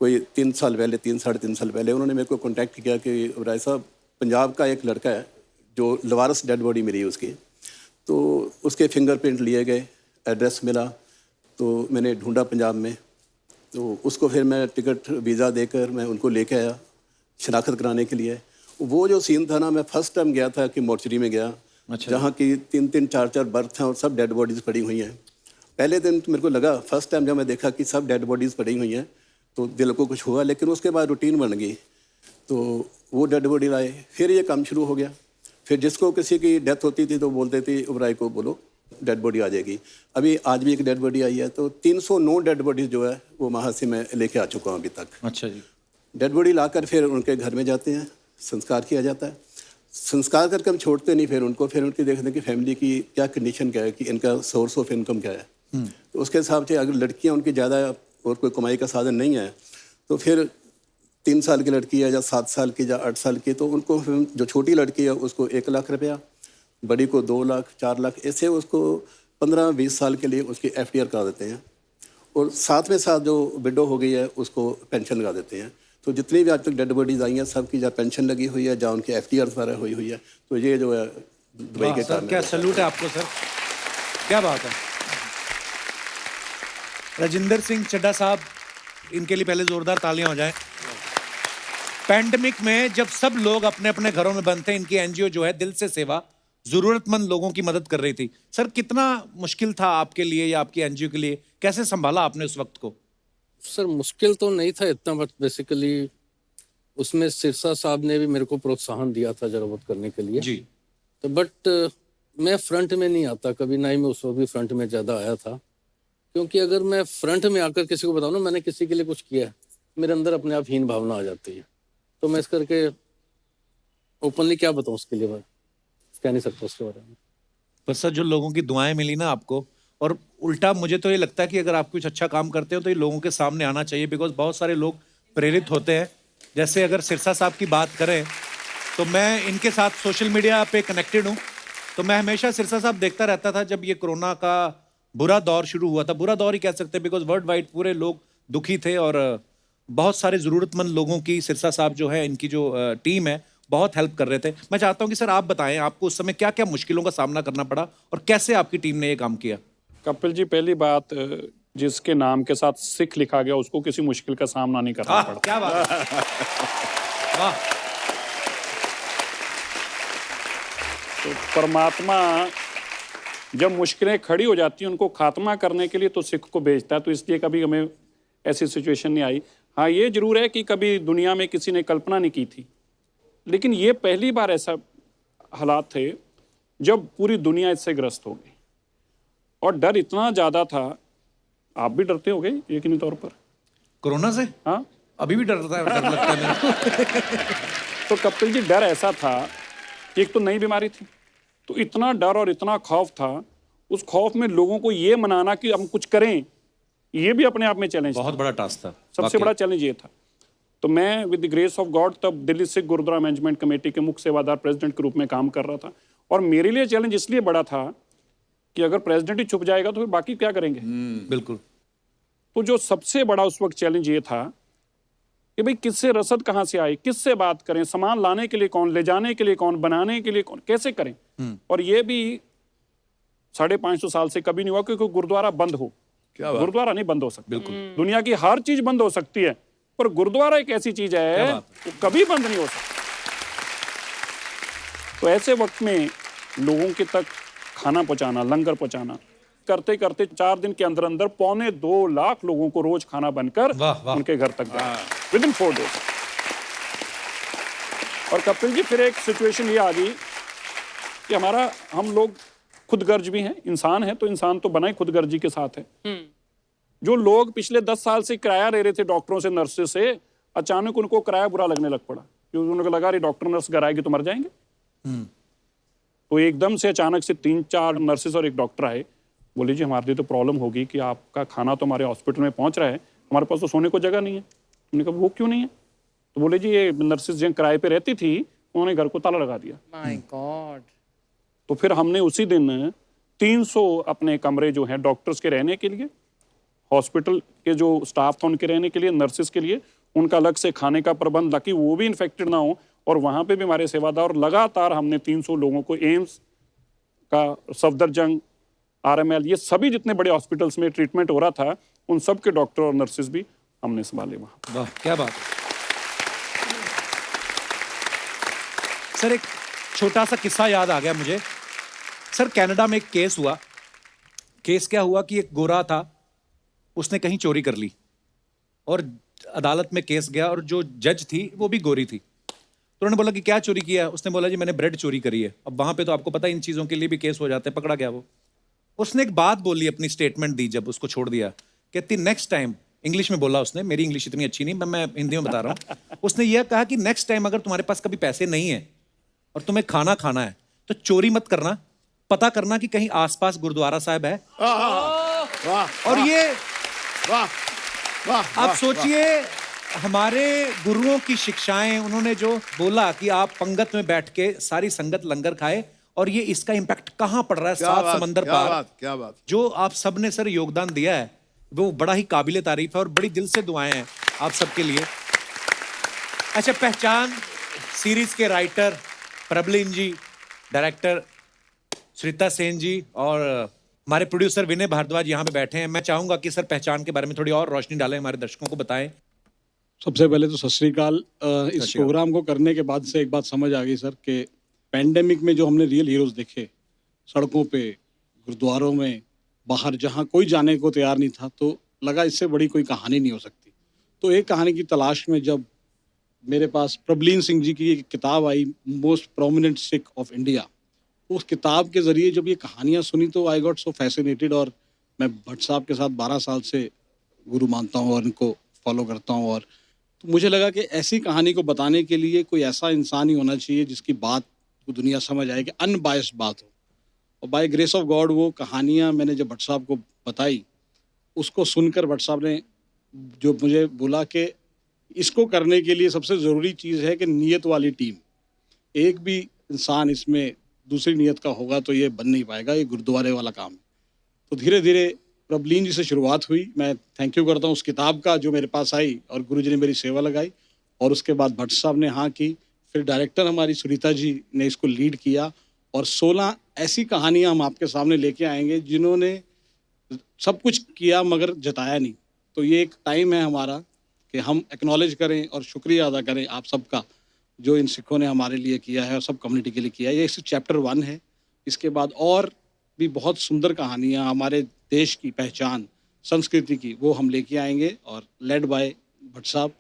कोई 3 साल पहले, 3-3.5 साल पहले, उन्होंने मेरे को कांटेक्ट किया कि राय साहब, पंजाब का एक लड़का है जो लवारस डेड बॉडी मिली उसकी, तो उसके फिंगरप्रिंट लिए गए, एड्रेस मिला, तो मैंने ढूंढा पंजाब में। तो उसको फिर मैं टिकट वीज़ा देकर मैं उनको लेके आया शनाख्त कराने के लिए। वो जो सीन था ना, मैं फर्स्ट टाइम गया था कि मोर्चरी में गया। अच्छा। जहाँ की 3-3, 4-4 बर्थ हैं और सब डेड बॉडीज़ पड़ी हुई हैं। पहले दिन तो मेरे को लगा, फर्स्ट टाइम जब मैं देखा कि सब डेड बॉडीज़ पड़ी हुई हैं, तो दिल को कुछ हुआ। लेकिन उसके बाद रूटीन बन गई, तो वो डेड बॉडी लाए, फिर ये काम शुरू हो गया। फिर जिसको किसी की डेथ होती थी तो बोलते थे ओबराय को बोलो डेड बॉडी आ जाएगी। अभी आज भी एक डेड बॉडी आई है, तो 309 डेड बॉडीज़ जो है वो वहाँ से मैं लेके आ चुका हूँ अभी तक। अच्छा जी। डेड बॉडी लाकर फिर उनके घर में जाते हैं, संस्कार किया जाता है। संस्कार करके हम छोड़ते नहीं, फिर उनकी देखते हैं कि फैमिली की क्या कंडीशन क्या है, कि इनका सोर्स ऑफ इनकम क्या है। तो उसके हिसाब से अगर लड़कियां उनकी ज़्यादा और कोई कमाई का साधन नहीं है, तो फिर 3 साल की लड़की है या 7 साल की या 8 साल की, तो उनको फिर जो छोटी लड़की है उसको 1 लाख रुपया, बड़ी को 2 लाख 4 लाख, ऐसे उसको 15-20 साल के लिए उसकी FDR करा देते हैं। और साथ में साथ जो विडो हो गई है उसको पेंशन लगा देते हैं। तो जितनी भी आज तक डेड बॉडीज आई हैं सबकी जहाँ पेंशन लगी हुई है, जहाँ उनकी FDR वगैरह हुई है। तो ये जो है दुबई के सर, क्या सैल्यूट है आपको सर, क्या बात है। राजिंदर सिंह चड्ढा साहब, इनके लिए पहले जोरदार तालियां हो जाएं। पैंडेमिक में जब सब लोग अपने अपने घरों में बंद थे, इनकी NGO जो है दिल से सेवा जरूरतमंद लोगों की मदद कर रही थी। सर, कितना मुश्किल था आपके लिए या आपकी NGO के लिए, कैसे संभाला आपने उस वक्त को? सर मुश्किल तो नहीं था इतना, बट बेसिकली उसमें सिरसा साहब ने भी मेरे को प्रोत्साहन दिया था जरूरत करने के लिए जी। तो बट मैं फ्रंट में नहीं आता कभी, ना ही मैं उस वक्त भी फ्रंट में ज़्यादा आया था, क्योंकि अगर मैं फ्रंट में आकर किसी को बताऊँ ना मैंने किसी के लिए कुछ किया है, मेरे अंदर अपने आप हीन भावना आ जाती है। तो मैं इस करके ओपनली क्या बताऊँ उसके लिए, मैं कह नहीं सकता उसके बारे में। पर सर, जो लोगों की दुआएं मिली ना आपको, और उल्टा मुझे तो ये लगता है कि अगर आप कुछ अच्छा काम करते हो तो ये लोगों के सामने आना चाहिए, बिकॉज बहुत सारे लोग प्रेरित होते हैं। जैसे अगर सिरसा साहब की बात करें तो मैं इनके साथ सोशल मीडिया पे कनेक्टेड हूँ, तो मैं हमेशा सिरसा साहब देखता रहता था जब ये कोरोना का बुरा दौर शुरू हुआ था। बुरा दौर ही कह सकते हैं, बिकॉज वर्ल्ड वाइड पूरे लोग दुखी थे और बहुत सारे ज़रूरतमंद लोगों की सिरसा साहब जो है, इनकी जो टीम है, बहुत हेल्प कर रहे थे। मैं चाहता हूं कि सर आप बताएं, आपको उस समय क्या क्या मुश्किलों का सामना करना पड़ा और कैसे आपकी टीम ने ये काम किया? कपिल जी, पहली बात, जिसके नाम के साथ सिख लिखा गया उसको किसी मुश्किल का सामना नहीं करना पड़ा। क्या बात है। वाह। तो परमात्मा जब मुश्किलें खड़ी हो जाती हैं उनको खात्मा करने के लिए तो सिख को भेजता है, तो इसलिए कभी हमें ऐसी सिचुएशन नहीं आई। हाँ, ये जरूर है कि कभी दुनिया में किसी ने कल्पना नहीं की थी, लेकिन ये पहली बार ऐसा हालात थे जब पूरी दुनिया इससे ग्रस्त हो गई, और डर इतना ज़्यादा था। आप भी डरते हो गए यकीनी तौर पर कोरोना से? हाँ, अभी भी डर लगता है मेरे तो कपिल जी, डर ऐसा था कि एक तो नई बीमारी थी, तो इतना डर और इतना खौफ था। उस खौफ में लोगों को ये मनाना कि हम कुछ करें, ये भी अपने आप में चैलेंज, बहुत बड़ा टास्क था। सबसे बड़ा चैलेंज ये था। तो मैं with the grace of God तब दिल्ली सिख गुरुद्वारा मैनेजमेंट कमेटी के मुख्य सेवादार प्रेसिडेंट के रूप में काम कर रहा था, और मेरे लिए चैलेंज इसलिए बड़ा था कि अगर प्रेसिडेंट ही छुप जाएगा तो फिर बाकी क्या करेंगे। बिल्कुल। तो जो सबसे बड़ा उस वक्त चैलेंज ये था कि भाई किससे रसद कहाँ से आए, किससे बात करें, सामान लाने के लिए कौन, ले जाने के लिए कौन, बनाने के लिए कौन, कैसे करें। और ये भी 550 साल से कभी नहीं हुआ क्योंकि गुरुद्वारा बंद हो। गुरुद्वारा नहीं बंद हो सकता, बिल्कुल। दुनिया की हर चीज बंद हो सकती है, पर गुरुद्वारा एक ऐसी चीज है वो कभी बंद नहीं हो सकती। तो ऐसे वक्त में लोगों के तक खाना पहुंचाना, लंगर पहुंचाना, करते करते 4 दिन के अंदर अंदर 2.25 लाख लोगों को रोज खाना बनकर उनके घर तक गया विदिन 4 डेज। और कपिल जी, फिर एक सिचुएशन ये आ गई कि हम लोग खुदगर्ज भी हैं, इंसान है, तो इंसान तो बना ही खुदगर्जी के साथ है। जो लोग पिछले 10 साल से किराया ले रहे थे डॉक्टरों से, नर्सेस से, अचानक उनको किराया बुरा लगने लग पड़ा, क्योंकि उनको लगा रही डॉक्टर नर्स घर आएगी तो मर जाएंगे। तो एकदम से अचानक से 3-4 नर्सेस और एक डॉक्टर आए, बोले जी हमारे लिए तो प्रॉब्लम होगी कि आपका खाना तो हमारे हॉस्पिटल में पहुंच रहा है, हमारे पास तो सोने को जगह नहीं है। उन्होंने कहा वो क्यों नहीं है? तो बोले जी ये नर्सेस जो किराए पे रहती थी उन्होंने घर को ताला लगा दिया। My God. तो फिर हमने उसी दिन 300 अपने कमरे जो हैं डॉक्टर्स के रहने के लिए, हॉस्पिटल के जो स्टाफ था उनके रहने के लिए, नर्सेस के लिए, उनका अलग से खाने का प्रबंध, ताकि वो भी इन्फेक्टेड ना हो। और वहाँ पे भी हमारे सेवादार, लगातार हमने 300 लोगों को एम्स का, सफदरजंग, RML, ये सभी जितने बड़े हॉस्पिटल्स में ट्रीटमेंट हो रहा था, उन सब के डॉक्टर और नर्सेस भी हमने संभाले वहाँ। वाह, क्या बात। सर, एक छोटा सा किस्सा याद आ गया मुझे। सर, कनाडा में एक केस हुआ। केस क्या हुआ कि एक गोरा था, उसने कहीं चोरी कर ली और अदालत में केस गया, और जो जज थी वो भी गोरी थी। तो उन्होंने बोला कि क्या चोरी किया? उसने बोला जी मैंने ब्रेड चोरी करी है। अब वहां पे तो आपको पता है इन चीजों के लिए भी केस हो जाते हैं, पकड़ा गया वो। उसने एक बात बोली, अपनी स्टेटमेंट दी जब उसको छोड़ दिया, कहती नेक्स्ट टाइम, इंग्लिश में बोला उसने, मेरी इंग्लिश इतनी अच्छी नहीं, मैं हिंदी में बता रहा हूँ। उसने यह कहा कि नेक्स्ट टाइम अगर तुम्हारे पास कभी पैसे नहीं है और तुम्हें खाना खाना है तो चोरी मत करना, पता करना कि कहीं आसपास गुरुद्वारा साहब है। और ये आप सोचिए हमारे गुरुओं की शिक्षाएं, उन्होंने जो बोला कि आप पंगत में बैठ के सारी संगत लंगर खाए, और ये इसका इम्पैक्ट कहाँ पड़ रहा है सात समंदर पार। क्या बात। जो आप सबने सर योगदान दिया है वो बड़ा ही काबिले तारीफ है और बड़ी दिल से दुआएं हैं आप सबके लिए। अच्छा, पहचान सीरीज के राइटर प्रबलिन जी, डायरेक्टर श्रीता सेन जी और हमारे प्रोड्यूसर विनय भारद्वाज यहाँ पे बैठे हैं। मैं चाहूंगा कि सर पहचान के बारे में थोड़ी और रोशनी डालें, हमारे दर्शकों को बताएं। सबसे पहले तो सत श्री अकाल। इस प्रोग्राम को करने के बाद से एक बात समझ आ गई सर कि पैंडेमिक में जो हमने रियल हीरोज देखे सड़कों पे, गुरुद्वारों में, बाहर, जहाँ कोई जाने को तैयार नहीं था, तो लगा इससे बड़ी कोई कहानी नहीं हो सकती। तो एक कहानी की तलाश में जब मेरे पास प्रबलिन सिंह जी की एक किताब आई, most prominent Sikh of India, उस किताब के ज़रिए जब ये कहानियाँ सुनी तो आई गॉट सो फैसिनेटेड। और मैं भट्ट साहब के साथ 12 साल से गुरु मानता हूँ और इनको फॉलो करता हूँ, और तो मुझे लगा कि ऐसी कहानी को बताने के लिए कोई ऐसा इंसान ही होना चाहिए जिसकी बात को दुनिया समझ आए, कि अनबायस्ड बात हो। और बाय ग्रेस ऑफ गॉड वो कहानियाँ मैंने जब भट्ट साहब को बताई, उसको सुनकर भट्ट साहब ने जो मुझे बोला कि इसको करने के लिए सबसे ज़रूरी चीज़ है कि नीयत वाली टीम। एक भी इंसान इसमें दूसरी नीयत का होगा तो ये बन नहीं पाएगा, ये गुरुद्वारे वाला काम है। तो धीरे धीरे प्रबलिन जी से शुरुआत हुई। मैं थैंक यू करता हूँ उस किताब का जो मेरे पास आई और गुरु जी ने मेरी सेवा लगाई, और उसके बाद भट्ट साहब ने हाँ की, फिर डायरेक्टर हमारी सुनीता जी ने इसको लीड किया, और 16 ऐसी कहानियाँ हम आपके सामने लेके आएंगे जिन्होंने सब कुछ किया मगर जताया नहीं। तो ये एक टाइम है हमारा कि हम एक्नॉलेज करें और शुक्रिया अदा करें आप सबका, जो इन सिखों ने हमारे लिए किया है और सब कम्युनिटी के लिए किया है। ये सिर्फ चैप्टर 1 है। इसके बाद और भी बहुत सुंदर कहानियाँ हमारे देश की पहचान, संस्कृति की, वो हम लेके आएंगे, और लेड बाय भट्ट साहब।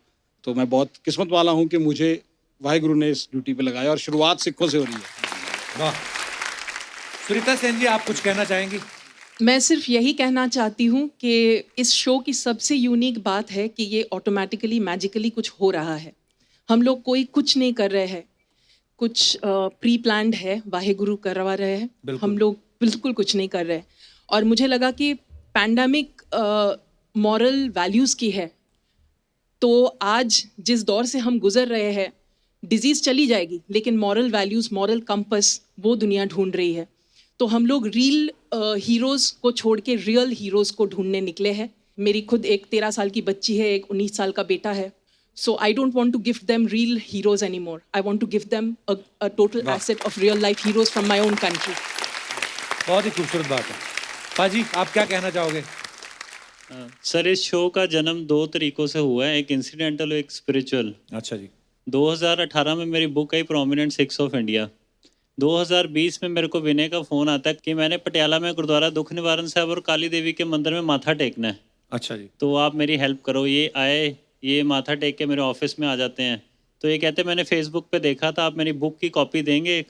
तो मैं बहुत किस्मत वाला हूँ कि मुझे वाहिगुरु ने इस ड्यूटी पे लगाया, और शुरुआत सिखों से हो रही है। वाह। सुनीता सेन जी, आप कुछ कहना चाहेंगी? मैं सिर्फ यही कहना चाहती हूँ कि इस शो की सबसे यूनिक बात है कि ये ऑटोमेटिकली मैजिकली कुछ हो रहा है। हम लोग कोई कुछ नहीं कर रहे हैं, कुछ प्री प्लान्ड है, वाहेगुरु करवा रहे हैं, हम लोग बिल्कुल कुछ नहीं कर रहे। और मुझे लगा कि पैंडमिक मॉरल वैल्यूज़ की है, तो आज जिस दौर से हम गुजर रहे हैं, डिजीज़ चली जाएगी लेकिन मॉरल वैल्यूज़, मॉरल कंपस वो दुनिया ढूंढ रही है। तो हम लोग रियल हीरोज़ को छोड़ के रियल हीरोज़ को ढूंढने निकले हैं। मेरी खुद एक 13 साल की बच्ची है, एक 19 साल का बेटा है। So I don't want to give them real heroes anymore. I want to give them a total asset of real life heroes from my own country. बहुत ही खूबसूरत बात है। पाजी, आप क्या कहना चाहोगे? सर, इस शो का जन्म 2 तरीकों से हुआ है, एक इंसिडेंटल और एक स्पिरिचुअल। अच्छा जी। 2018 में मेरी book I prominent six of India. 2020 में मेरे को विनय का फ़ोन आता है कि मैंने पटियाला में गुरुद्वारा दुख निवारण साहब और काली देवी के मंदिर में माथा टेकना है। अच्छा जी। तो आप मेरी हेल्प करो। ये आए, ये माथा टेक के मेरे ऑफिस में आ जाते हैं। तो ये कहते मैंने फेसबुक पे देखा था, आप मेरी बुक की कॉपी देंगे?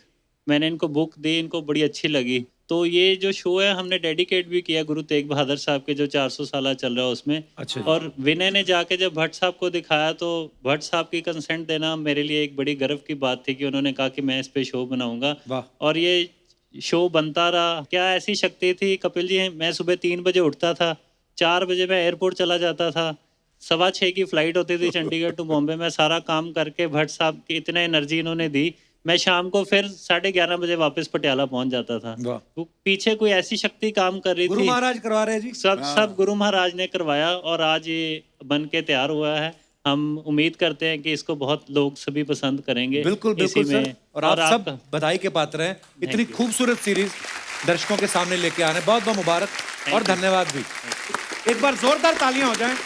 मैंने इनको बुक दी, इनको बड़ी अच्छी लगी। तो ये जो शो है हमने डेडिकेट भी किया गुरु तेग बहादुर साहब के जो 400 साल चल रहा है उसमें। अच्छा। और विनय ने जाके जब भट्ट साहब को दिखाया तो भट्ट साहब की कंसेंट देना मेरे लिए एक बड़ी गर्व की बात थी कि उन्होंने कहा कि मैं इस पे शो बनाऊंगा। और ये शो बनता रहा। क्या ऐसी शक्ति थी कपिल जी, मैं सुबह 3 बजे उठता था, 4 बजे मैं एयरपोर्ट चला जाता था, 6:15 की फ्लाइट होती थी चंडीगढ़ टू बॉम्बे। मैं सारा काम करके भट्ट साहब की इतने एनर्जी इन्होंने दी, मैं शाम को फिर 11:30 बजे वापस पटियाला पहुंच जाता था। वो पीछे कोई ऐसी शक्ति काम कर रही थी। गुरु महाराज करवा रहे हैं जी। सब गुरु महाराज ने करवाया और आज ये बन के तैयार हुआ है। हम उम्मीद करते हैं कि इसको बहुत लोग सभी पसंद करेंगे। बिल्कुल बिल्कुल सर। और आप सब बधाई के पात्र हैं। इतनी खूबसूरत सीरीज दर्शकों के सामने लेके आने बहुत बहुत मुबारक और धन्यवाद भी। एक बार जोरदार तालियां हो जाएं।